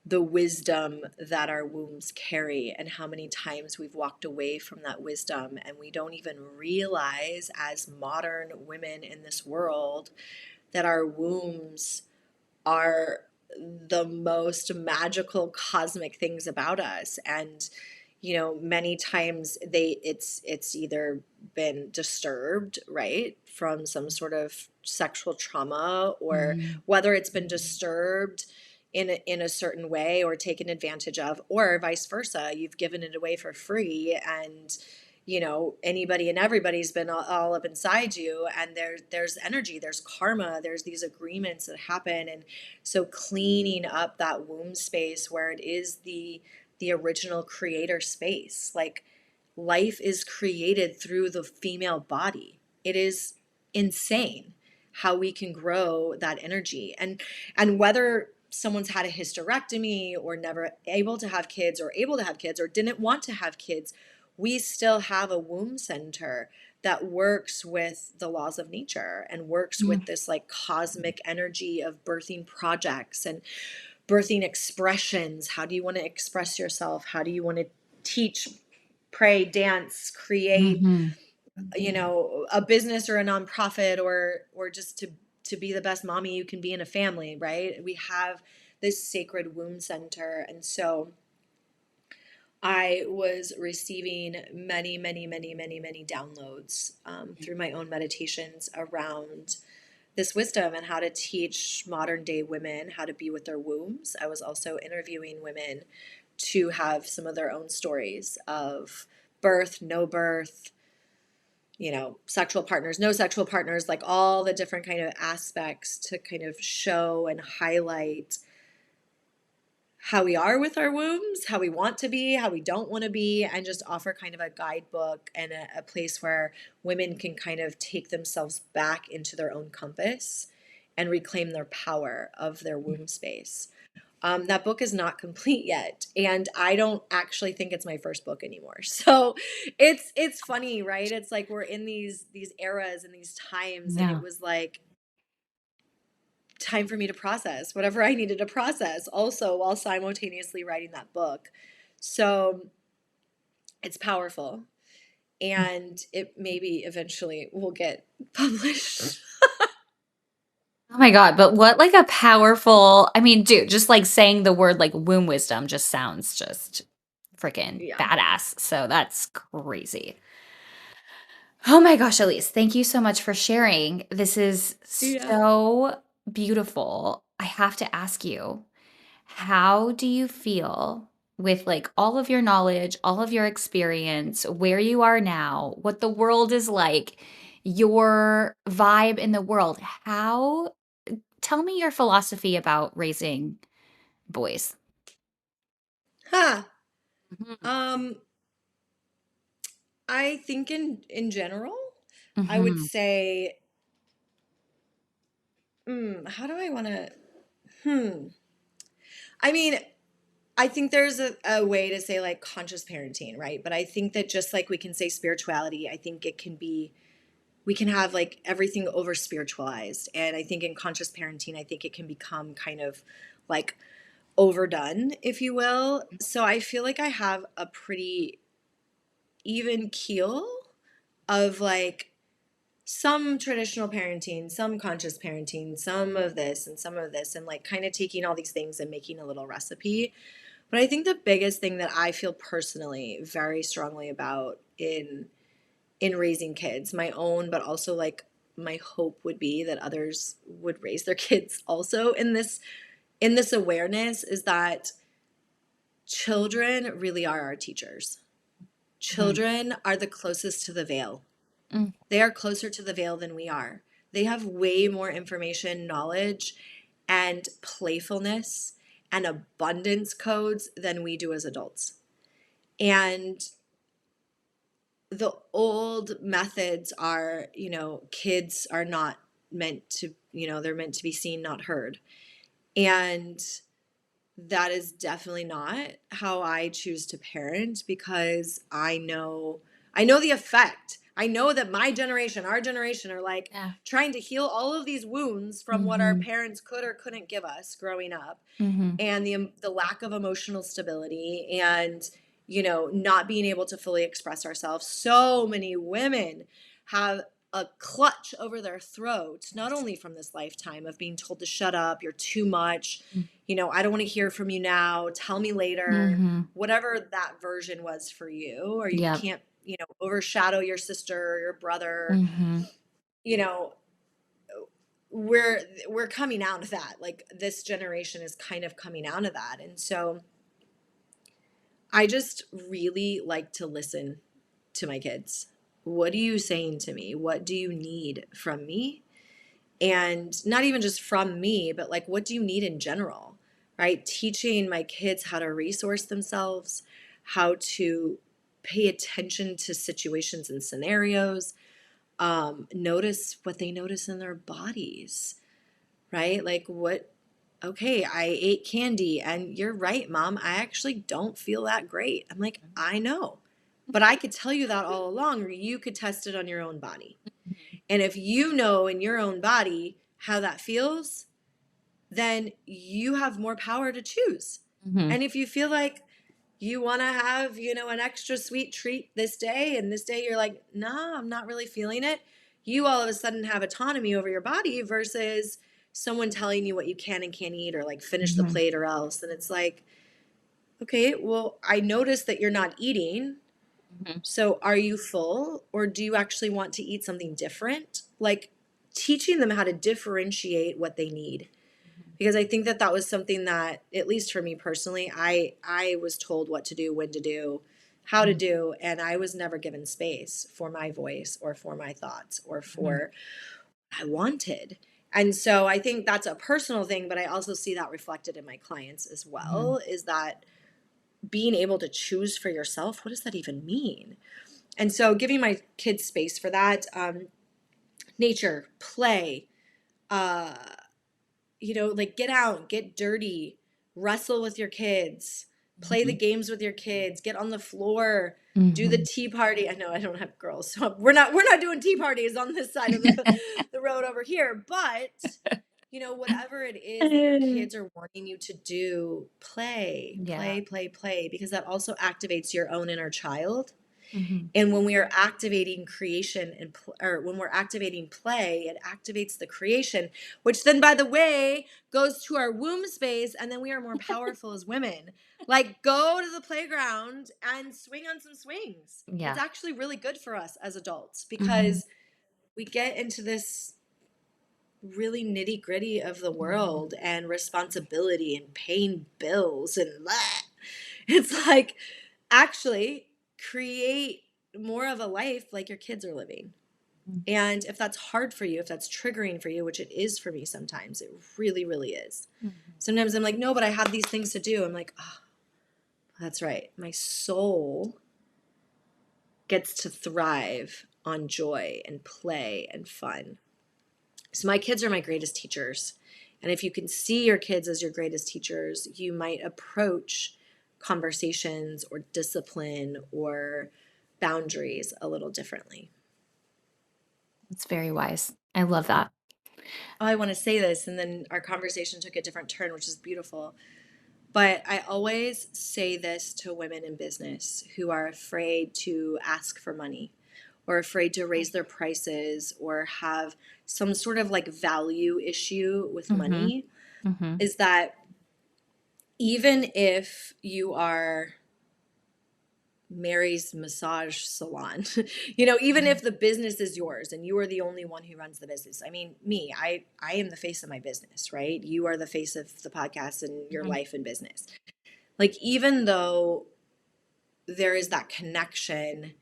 the wisdom that our wombs carry and how many times we've walked away from that wisdom and we don't even realize as modern women in this world that our wombs are the most magical cosmic things about us. And many times it's either been disturbed, right, from some sort of sexual trauma, or Mhm. whether it's been disturbed in a certain way or taken advantage of, or vice versa, you've given it away for free, and anybody and everybody's been all up inside you, and there's energy, there's karma, there's these agreements that happen. And so cleaning up that womb space where it is the original creator space. Like, life is created through the female body. It is insane how we can grow that energy. And whether someone's had a hysterectomy or never able to have kids or able to have kids or didn't want to have kids, we still have a womb center that works with the laws of nature and works Mm. with this like cosmic energy of birthing projects and birthing expressions. How do you want to express yourself? How do you want to teach, pray, dance, create, Mhm. a business or a nonprofit, or just to be the best mommy you can be in a family, right? We have this sacred womb center. And so I was receiving many, many, many, many, many downloads through my own meditations around this wisdom and how to teach modern day women how to be with their wombs. I was also interviewing women to have some of their own stories of birth, no birth, sexual partners, no sexual partners, like all the different kind of aspects to kind of show and highlight how we are with our wombs, how we want to be, how we don't want to be, and just offer kind of a guidebook and a place where women can kind of take themselves back into their own compass and reclaim their power of their womb space. That book is not complete yet, and I don't actually think it's my first book anymore. So it's funny, right? It's like we're in these eras and these times, and it Yeah. was like time for me to process whatever I needed to process also while simultaneously writing that book. So it's powerful, and it maybe eventually will get published. Oh my God, but what like a powerful, I mean, dude, just like saying the word like womb wisdom just sounds just freaking Yeah. badass. So that's crazy. Oh my gosh, Elise, thank you so much for sharing. This is Yeah. so beautiful. I have to ask you, how do you feel with like all of your knowledge, all of your experience, where you are now, what the world is like, your vibe in the world? How Tell me your philosophy about raising boys. Huh. Mhm. Um, I think in general, I would Mhm. say, how do I want to? Hmm. I mean, I think there's a way to say like conscious parenting, right? But I think that just like we can say spirituality, I think it can be, we can have like everything over spiritualized. And I think in conscious parenting, I think it can become kind of like overdone, if you will. So I feel like I have a pretty even keel of like some traditional parenting, some conscious parenting, some of this and some of this, and like kind of taking all these things and making a little recipe. But I think the biggest thing that I feel personally very strongly about in raising kids, my own, but also like my hope would be that others would raise their kids also in this awareness, is that children really are our teachers. Mhm. Children are the closest to the veil. Mm. They are closer to the veil than we are. They have way more information, knowledge, and playfulness and abundance codes than we do as adults. And the old methods are, kids are not meant to, they're meant to be seen, not heard. And that is definitely not how I choose to parent, because I know the effect. I know that my generation, our generation, are like Yeah. trying to heal all of these wounds from what our Mhm. parents could or couldn't give us growing up, Mhm. and the lack of emotional stability, and not being able to fully express ourselves. So many women have a clutch over their throats, not Yes. only from this lifetime of being told to shut up, you're too much, Mm. I don't want to hear from you now, tell me later, Mhm. whatever that version was for you, or you Yep. can't, overshadow your sister or your brother, Mhm. you know, we're coming out of that. Like, this generation is kind of coming out of that. And so I just really like to listen to my kids. What are you saying to me? What do you need from me? And not even just from me, but like, what do you need in general? Right? Teaching my kids how to resource themselves, how to pay attention to situations and scenarios, notice what they notice in their bodies, right? Like, okay, I ate candy and you're right, mom, I actually don't feel that great. I'm like, I know, but I could tell you that all along, or you could test it on your own body. And if you know in your own body how that feels, then you have more power to choose. Mhm. And if you feel like you want to have, an extra sweet treat this day, and this day you're like, nah, I'm not really feeling it, you all of a sudden have autonomy over your body versus someone telling you what you can and can't eat, or like finish the Mhm. plate or else. And it's like, okay, well, I noticed that you're not eating. Mhm. So are you full, or do you actually want to eat something different? Like, teaching them how to differentiate what they need, because I think that that was something that, at least for me personally, I was told what to do, when to do, how to Mhm. do, and I was never given space for my voice or for my thoughts or Mhm. for what I wanted. And so I think that's a personal thing, but I also see that reflected in my clients as Mhm. well, is that being able to choose for yourself, what does that even mean? And so giving my kids space for that, nature, play, uh, like, get out, get dirty, wrestle with your kids, play the Mhm. games with your kids, get on the floor, do the Mhm. tea party. I know I don't have girls, so we're not doing tea parties on this side of the road over here, but whatever it is that your kids are wanting you to do, play, Yeah. play, play, play, because that also activates your own inner child. Mhm. And when we are activating creation or when we're activating play, it activates the creation, which then, by the way, goes to our womb space. And then we are more powerful as women. Like, go to the playground and swing on some swings. It's Yeah. actually really good for us as adults, Mhm. because we get into this really nitty gritty of the Mhm. world and responsibility and paying bills and blah. It's like, actually create more of a life like your kids are living. Mhm. And if that's hard for you, if that's triggering for you, which it is for me sometimes, it really, really is. Mhm. Sometimes I'm like, no, but I have these things to do. I'm like, oh, that's right. My soul gets to thrive on joy and play and fun. So my kids are my greatest teachers. And if you can see your kids as your greatest teachers, you might approach conversations or discipline or boundaries a little differently. It's very wise. I love that. Oh, I want to say this, and then our conversation took a different turn, which is beautiful. But I always say this to women in business who are afraid to ask for money, or afraid to raise their prices or have some sort of like value issue with Mm-hmm. money Mm-hmm. is that even if you are Mary's massage salon, even if the business is yours and you are the only one who runs the business. I mean, I am the face of my business, right? You are the face of the podcast and your Mm-hmm. life and business. Like, even though there is that connection,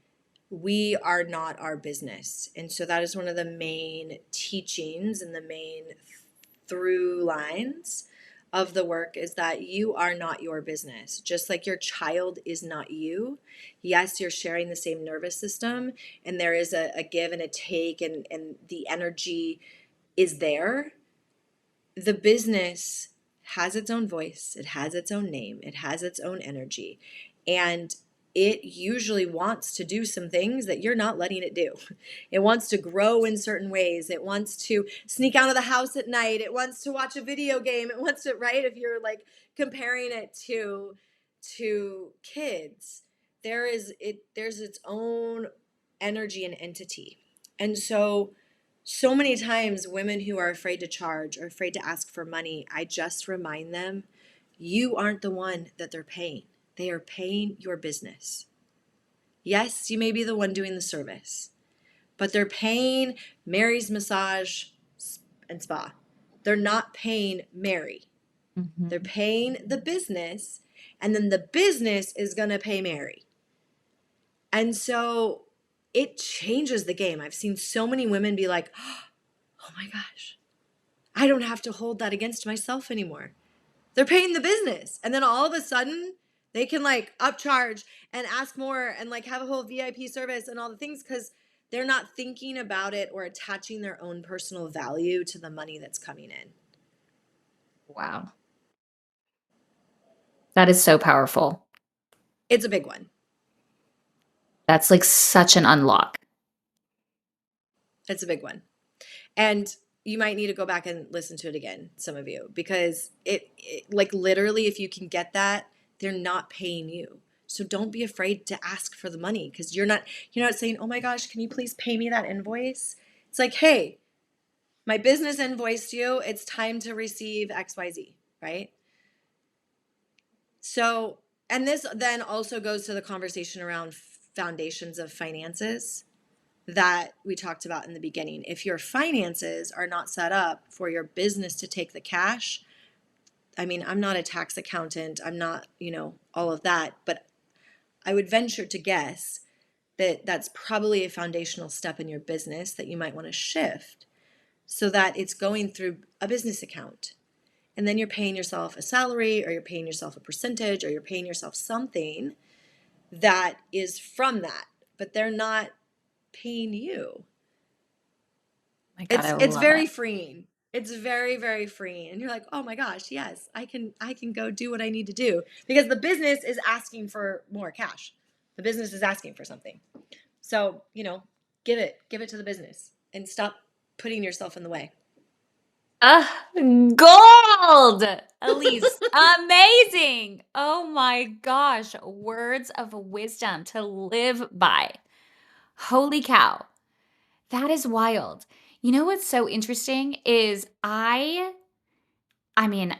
we are not our business. And so that is one of the main teachings and the main through lines of the work is that you are not your business. Just like your child is not you. Yes, you're sharing the same nervous system and there is a give and a take and the energy is there. The business has its own voice, it has its own name, it has its own energy. And it usually wants to do some things that you're not letting it do. It wants to grow in certain ways. It wants to sneak out of the house at night. It wants to watch a video game. It wants to, right? If you're like comparing it to kids, there's its own energy and entity. And so many times women who are afraid to charge or afraid to ask for money, I just remind them, you aren't the one that they're paying. They are paying your business. Yes, you may be the one doing the service, but they're paying Mary's Massage and Spa. They're not paying Mary. They're Mm-hmm. paying the business, and then the business is going to pay Mary. And so it changes the game. I've seen so many women be like, oh my gosh, I don't have to hold that against myself anymore. They're paying the business. And then all of a sudden, they can like upcharge and ask more and like have a whole VIP service and all the things because they're not thinking about it or attaching their own personal value to the money that's coming in. Wow. That is so powerful. It's a big one. That's like such an unlock. It's a big one. And you might need to go back and listen to it again, some of you, because it like literally, if you can get that, they're not paying you. So don't be afraid to ask for the money because you're not saying, oh my gosh, can you please pay me that invoice? It's like, hey, my business invoiced you. It's time to receive XYZ, right? So, and this then also goes to the conversation around foundations of finances that we talked about in the beginning. If your finances are not set up for your business to take the cash, I mean, I'm not a tax accountant, I'm not, all of that, but I would venture to guess that that's probably a foundational step in your business that you might want to shift so that it's going through a business account. And then you're paying yourself a salary or you're paying yourself a percentage or you're paying yourself something that is from that, but they're not paying you. My God, I It's love it. very freeing. It's very, very freeing. And you're like, oh my gosh, yes, I can go do what I need to do. Because the business is asking for more cash. The business is asking for something. So, give it to the business and stop putting yourself in the way. Gold! Elyse, amazing. Oh my gosh, words of wisdom to live by. Holy cow. That is wild. You know what's so interesting is I mean,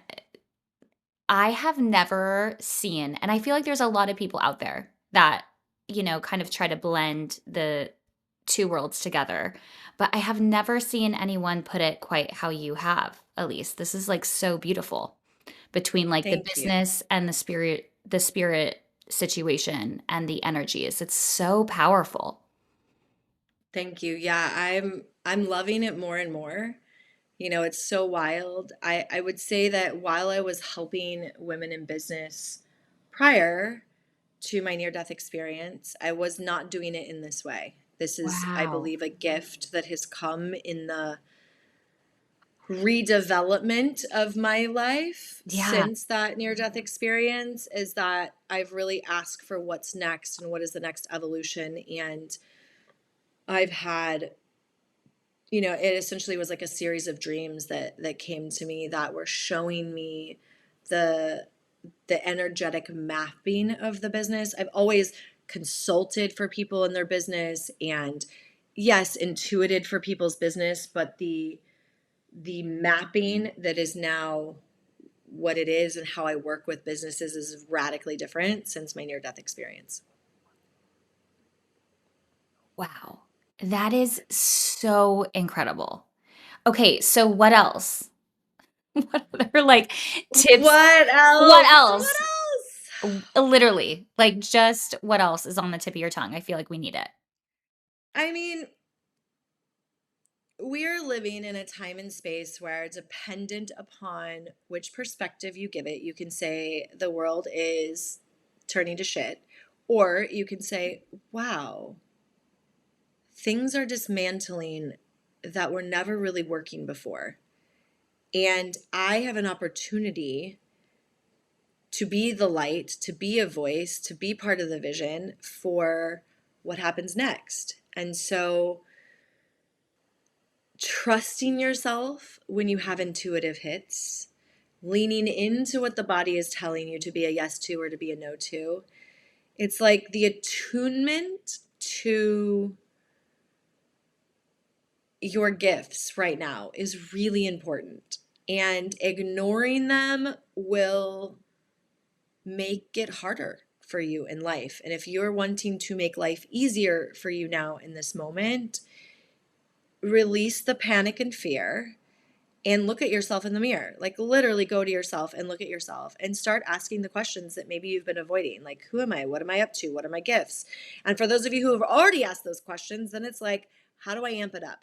I have never seen, and I feel like there's a lot of people out there that, kind of try to blend the two worlds together. But I have never seen anyone put it quite how you have, Elise. This is like so beautiful between like the Thank you. business and the spirit situation and the energies. It's so powerful. Thank you. Yeah, I'm loving it more and more. It's so wild. I would say that while I was helping women in business prior to my near death experience, I was not doing it in this way. This is, I Wow. believe, a gift that has come in the redevelopment of my life Yeah. since that near death experience is that I've really asked for what's next and what is the next evolution. And I've had, it essentially was like a series of dreams that came to me that were showing me the the energetic mapping of the business. I've always consulted for people in their business and yes, intuited for people's business, but the mapping that is now what it is and how I work with businesses is radically different since my near-death experience. Wow. That is so incredible. Okay, so what else? What other, like, tips? What What else? What else? else? Literally, like, just what else is on the tip of your tongue? I feel like we need it. I mean, we're living in a time and space where, dependent upon which perspective you give it, you can say the world is turning to shit, or you can say, wow, things are dismantling that were never really working before. And I have an opportunity to be the light, to be a voice, to be part of the vision for what happens next. And so, trusting yourself when you have intuitive hits, leaning into what the body is telling you to be a yes to or to be a no to. It's like the attunement to your gifts right now is really important. And ignoring them will make it harder for you in life. And if you're wanting to make life easier for you now in this moment, release the panic and fear and look at yourself in the mirror. Like, literally go to yourself and look at yourself and start asking the questions that maybe you've been avoiding. Like, who am I? What am I up to? What are my gifts? And for those of you who have already asked those questions, then it's like, how do I amp it up?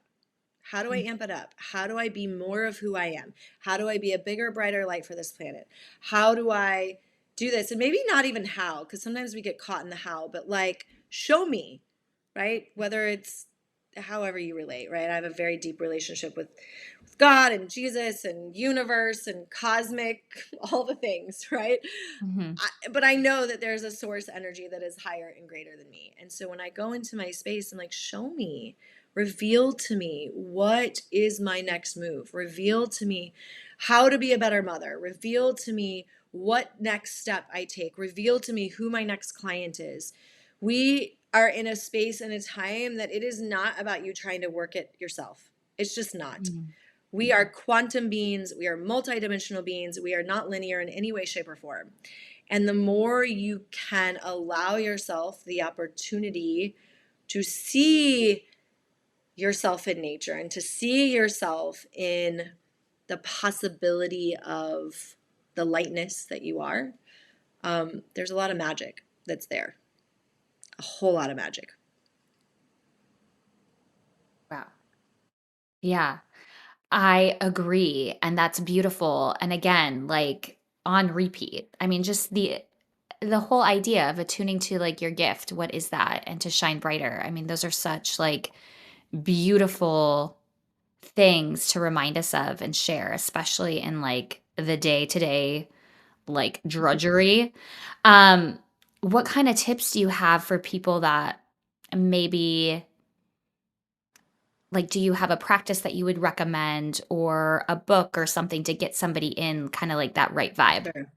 How do I amp it up? How do I be more of who I am? How do I be a bigger, brighter light for this planet? How do I do this? And maybe not even how, because sometimes we get caught in the how, but like, show me, right? Whether it's however you relate, right? I have a very deep relationship with God and Jesus and universe and cosmic, all the things, right? Mhm. But I know that there's a source energy that is higher and greater than me. And so when I go into my space, I'm like, show me, reveal to me what is my next move, reveal to me how to be a better mother, reveal to me what next step I take, reveal to me who my next client is. We are in a space and a time that it is not about you trying to work it yourself. It's just not. Mhm. We are quantum beings. We are multidimensional beings. We are not linear in any way, shape, or form. And the more you can allow yourself the opportunity to see yourself in nature and to see yourself in the possibility of the lightness that you are, there's a lot of magic that's there. A whole lot of magic. Wow. Yeah, I agree, and that's beautiful, and again, like, on repeat. I mean, just the whole idea of attuning to, like, your gift, what is that? And to shine brighter. I mean, those are such, like, beautiful things to remind us of and share, especially in, like, the day-to-day, like, drudgery. Um, what kinda tips do you have for people that maybe, like, do you have a practice that you would recommend or a book or something to get somebody in kinda like that right vibe? Sure.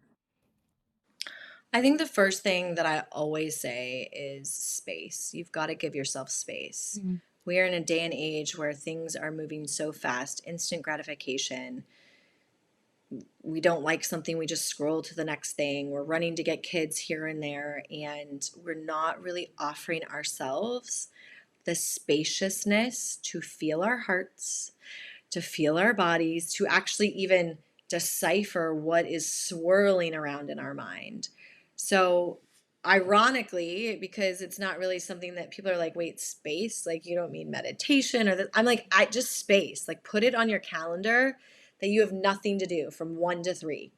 I think the first thing that I always say is space. You've got to give yourself space. Mhm. We are in a day and age where things are moving so fast, instant gratification. We don't like something, we just scroll to the next thing. We're running to get kids here and there, and we're not really offering ourselves the spaciousness to feel our hearts, to feel our bodies, to actually even decipher what is swirling around in our mind. So, ironically, because it's not really something that people are like, wait, space? Like, you don't mean meditation or that. I'm like, I just space, like, put it on your calendar that you have nothing to do from 1 to 3.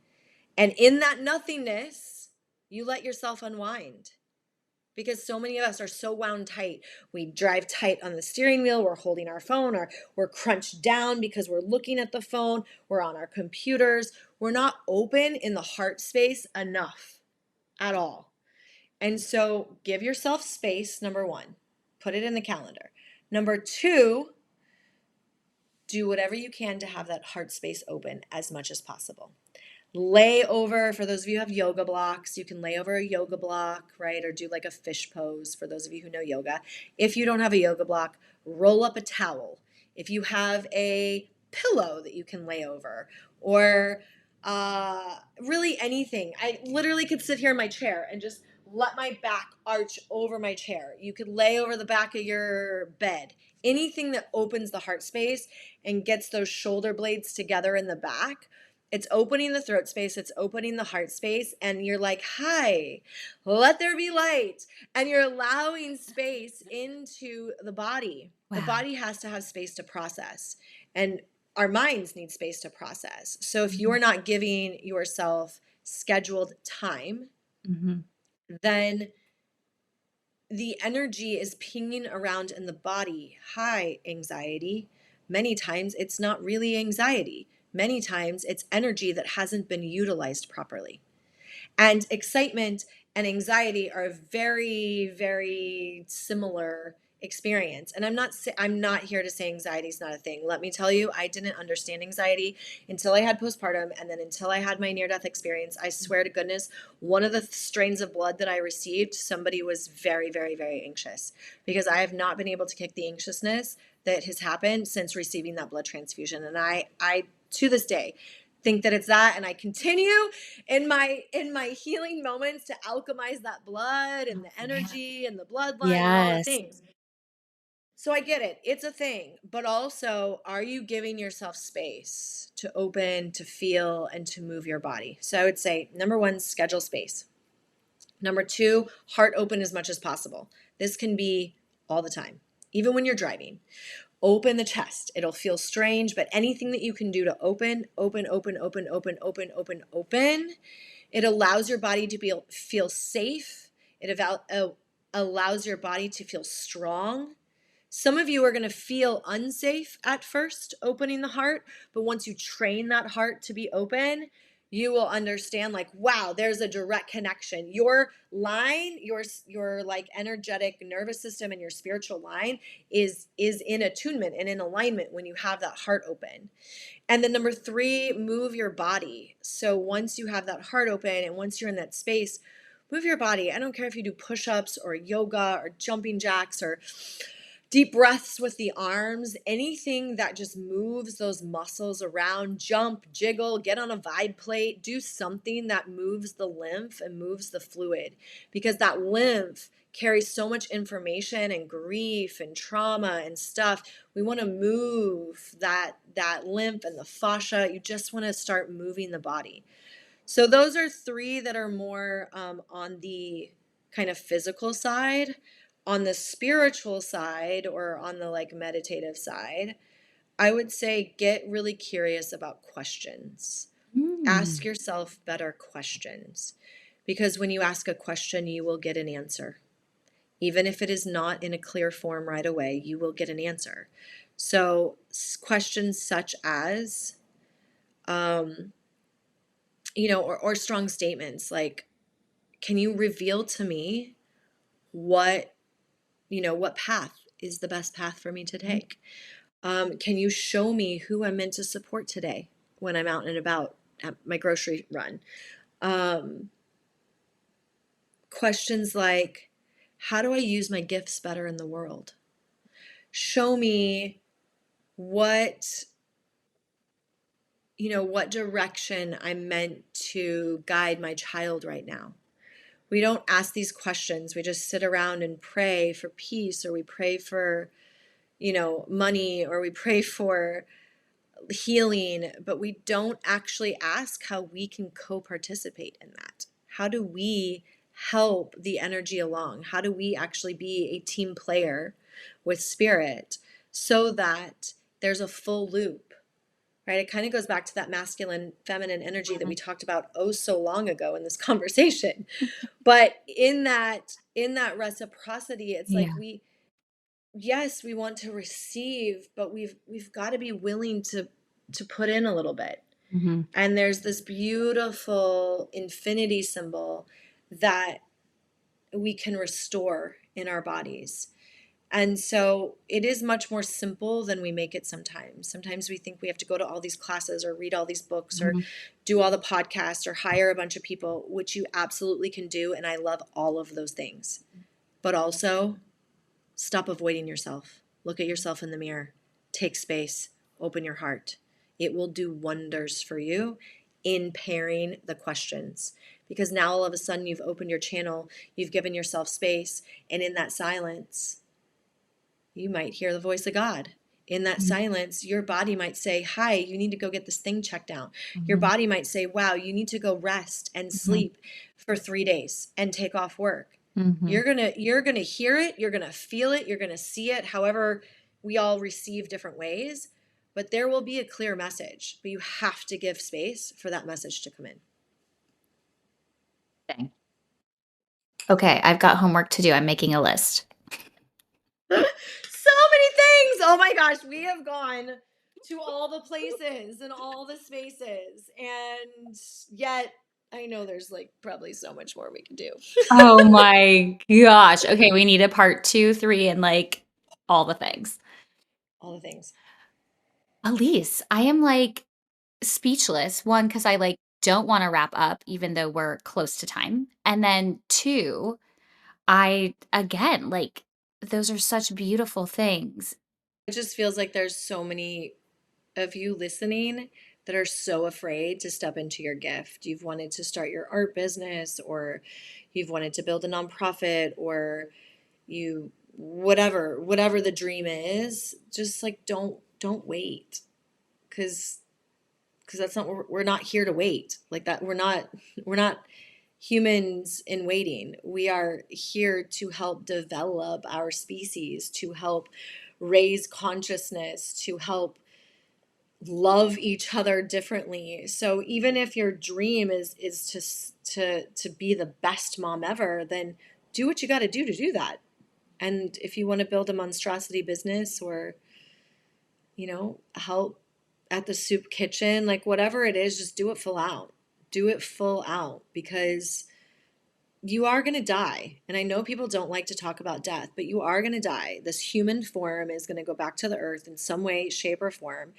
And in that nothingness, you let yourself unwind because so many of us are so wound tight. We drive tight on the steering wheel, we're holding our phone, or we're crunched down because we're looking at the phone, we're on our computers. We're not open in the heart space enough at all. And so give yourself space, number one, put it in the calendar. Number two, do whatever you can to have that heart space open as much as possible. Lay over, for those of you who have yoga blocks, you can lay over a yoga block, right? Or do like a fish pose for those of you who know yoga. If you don't have a yoga block, roll up a towel. If you have a pillow that you can lay over, or really anything. I literally could sit here in my chair and just let my back arch over my chair. You could lay over the back of your bed. Anything that opens the heart space and gets those shoulder blades together in the back, it's opening the throat space, it's opening the heart space, and you're like, hi, let there be light. And you're allowing space into the body. The Wow. body has to have space to process, and our minds need space to process. So if Mhm. you're not giving yourself scheduled time, Mhm. then the energy is pinging around in the body. Hi, anxiety. Many times it's not really anxiety. Many times it's energy that hasn't been utilized properly. And excitement and anxiety are a very, very similar experience. And I'm not here to say anxiety is not a thing. Let me tell you, I didn't understand anxiety until I had postpartum, and then until I had my near death experience. I swear to goodness, one of the strains of blood that I received, somebody was very, very, very anxious, because I have not been able to kick the anxiousness that has happened since receiving that blood transfusion. And I to this day think that it's that, and I continue in my healing moments to alchemize that blood and Oh, the man. energy and the bloodline and all the Yes. things. So I get it. It's a thing. But also, are you giving yourself space to open, to feel, and to move your body? So I would say, number one, schedule space. Number two, heart open as much as possible. This can be all the time, even when you're driving. Open the chest. It'll feel strange, but anything that you can do to open, open, open, open, open, open, open, open, it allows your body to feel safe. Allows your body to feel strong. Some of you are going to feel unsafe at first opening the heart, but once you train that heart to be open, you will understand, like, wow, there's a direct connection. Your line, your like energetic nervous system and your spiritual line is in attunement and in alignment when you have that heart open. And then number three, move your body. So once you have that heart open and once you're in that space, move your body. I don't care if you do push-ups or yoga or jumping jacks or deep breaths with the arms, anything that just moves those muscles around. Jump, jiggle, get on a Vibe plate, do something that moves the lymph and moves the fluid, because that lymph carries so much information and grief and trauma and stuff. We want to move that lymph and the fascia. You just want to start moving the body. So those are three that are more on the kind of physical side. On the spiritual side, or on the like meditative side, I would say get really curious about questions. Ask Mm. yourself better questions, because when you ask a question, you will get an answer. Even if it is not in a clear form right away, you will get an answer. So questions such as, um, or strong statements like, can you reveal to me what, what path is the best path for me to take? Can you show me who I'm meant to support today when I'm out and about at my grocery run? Um, Questions like, how do I use my gifts better in the world? Show me what, what direction I'm meant to guide my child right now. We don't ask these questions. We just sit around and pray for peace, or we pray for, money, or we pray for healing, but we don't actually ask how we can co-participate in that. How do we help the energy along? How do we actually be a team player with spirit so that there's a full loop, right? It kind of goes back to that masculine, feminine energy that we talked about oh so long ago in this conversation. But in that reciprocity, it's like Yeah. yes, we want to receive, but we've got to be willing to put in a little bit. Hmm. And there's this beautiful infinity symbol that we can restore in our bodies. And so it is much more simple than we make it sometimes. Sometimes we think we have to go to all these classes or read all these books or Mhm. do all the podcasts or hire a bunch of people, which you absolutely can do. And I love all of those things. But also, stop avoiding yourself. Look at yourself in the mirror. Take space. Open your heart. It will do wonders for you in pairing the questions. Because now all of a sudden you've opened your channel, you've given yourself space, and in that silence, you might hear the voice of God. In that silence, your body might say, "Hi, you need to go get this thing checked out." Your Mhm. body might say, "Wow, you need to go rest and Mhm. sleep for 3 days and take off work." Mhm. You're gonna hear it, you're gonna feel it, you're gonna see it, however we all receive different ways. But there will be a clear message, but you have to give space for that message to come in. Dang. Okay, I've got homework to do. I'm making a list. So many things. Oh my gosh, we have gone to all the places and all the spaces, and yet I know there's like probably so much more we can do. Oh my gosh. Okay, we need a part 2, 3, and like all the things. All the things. Elise, I am like speechless. One, because I like don't want to wrap up, even though we're close to time. And then two, I again like those are such beautiful things. It just feels like there's so many of you listening that are so afraid to step into your gift. You've wanted to start your art business, or you've wanted to build a nonprofit, or you whatever the dream is, just like don't wait, because that's not, we're not here to wait like that. We're not humans in waiting. We are here to help develop our species, to help raise consciousness, to help love each other differently. So even if your dream is to be the best mom ever, then do what you got to do that. And if you want to build a monstrosity business, or help at the soup kitchen, like whatever it is, just do it full out. Do it full out, because you are going to die. And I know people don't like to talk about death, but you are going to die. This human form is going to go back to the earth in some way, shape, or form.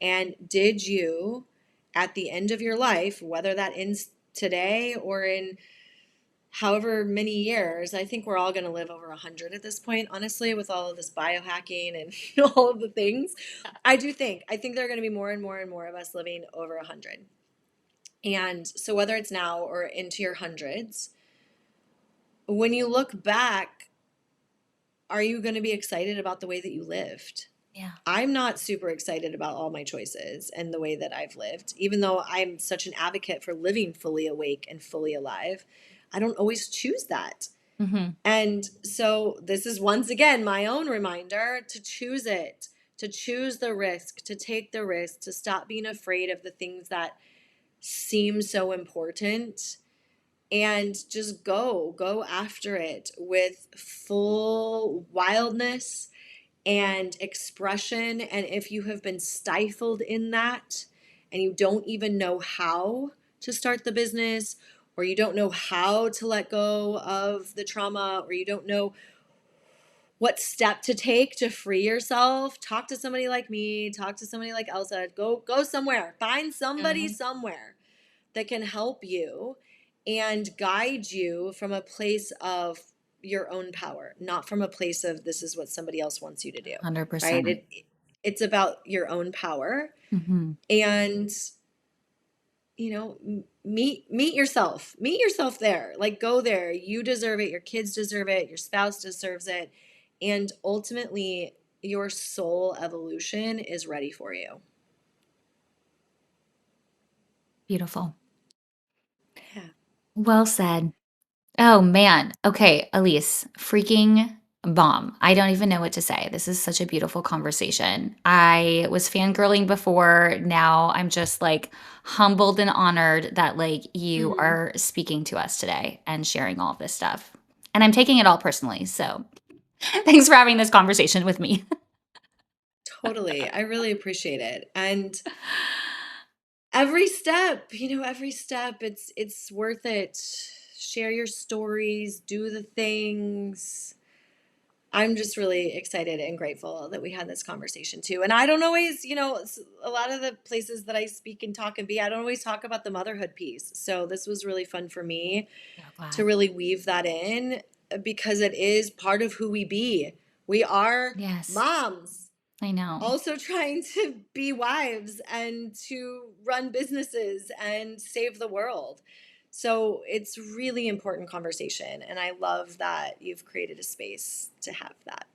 And did you, at the end of your life, whether that ends today or in however many years, I think we're all going to live over 100 at this point, honestly, with all of this biohacking and all of the things. I think there are going to be more and more and more of us living over 100. And so whether it's now or into your hundreds, when you look back, are you going to be excited about the way that you lived? Yeah. I'm not super excited about all my choices and the way that I've lived, even though I'm such an advocate for living fully awake and fully alive. I don't always choose that. Hmm. And so this is once again my own reminder to choose it, to choose the risk, to take the risk, to stop being afraid of the things that seem so important, and just go after it with full wildness and expression. And if you have been stifled in that and you don't even know how to start the business, or you don't know how to let go of the trauma, or you don't know what step to take to free yourself, talk to somebody like me, talk to somebody like Elsa. Go somewhere, find somebody Hmm. somewhere that can help you and guide you from a place of your own power, not from a place of this is what somebody else wants you to do, right? 100%. It's about your own power. Hmm. And meet yourself there, like go there. You deserve it, your kids deserve it, your spouse deserves it, and ultimately your soul evolution is ready for you. Beautiful. Yeah. Well said. Oh man. Okay, Elise, freaking bomb. I don't even know what to say. This is such a beautiful conversation. I was fangirling before. Now I'm just like humbled and honored that like you Hmm. are speaking to us today and sharing all of this stuff. And I'm taking it all personally. So thanks for having this conversation with me. Totally, I really appreciate it. And every step, it's worth it. Share your stories, do the things. I'm just really excited and grateful that we had this conversation too. And I don't always, a lot of the places that I speak and talk and be, I don't always talk about the motherhood piece. So this was really fun for me So to glad. really weave that in because it is part of who we be. We are Yes, moms, I know. also trying to be wives and to run businesses and save the world. So it's really important conversation. And I love that you've created a space to have that.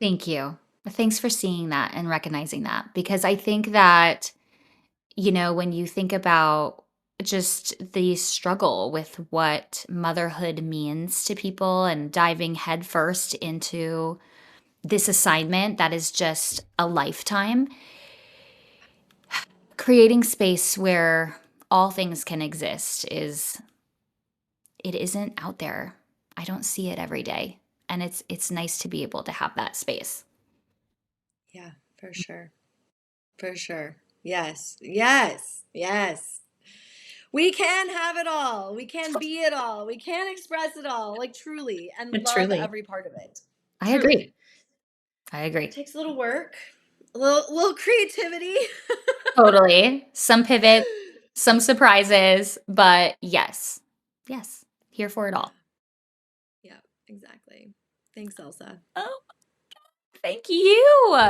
Thank you. Thanks for seeing that and recognizing that because I think that, when you think about just the struggle with what motherhood means to people and diving headfirst into this assignment that is just a lifetime, creating space where all things can exist it isn't out there. I don't see it every day. And it's nice to be able to have that space. Yeah, for sure. For sure. Yes. Yes. Yes. We can have it all. We can be it all. We can express it all, like truly, and love Truly. every part of it. I Truly. agree. I agree. Takes a little work, a little creativity. Totally. Some pivots, some surprises, but yes. Yes. Here for it all. Yeah, exactly. Thanks, Elsa. Oh, thank you.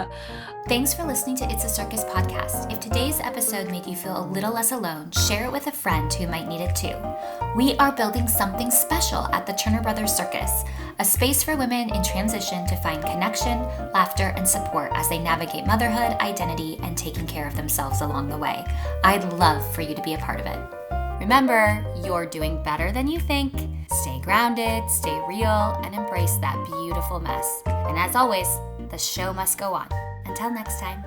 Thanks for listening to It's a Circus podcast. If today's episode made you feel a little less alone, share it with a friend who might need it too. We are building something special at the Turner Brothers Circus, a space for women in transition to find connection, laughter, and support as they navigate motherhood, identity, and taking care of themselves along the way. I'd love for you to be a part of it. Remember, you're doing better than you think. Stay grounded, stay real, and embrace that beautiful mess. And as always, the show must go on. Until next time.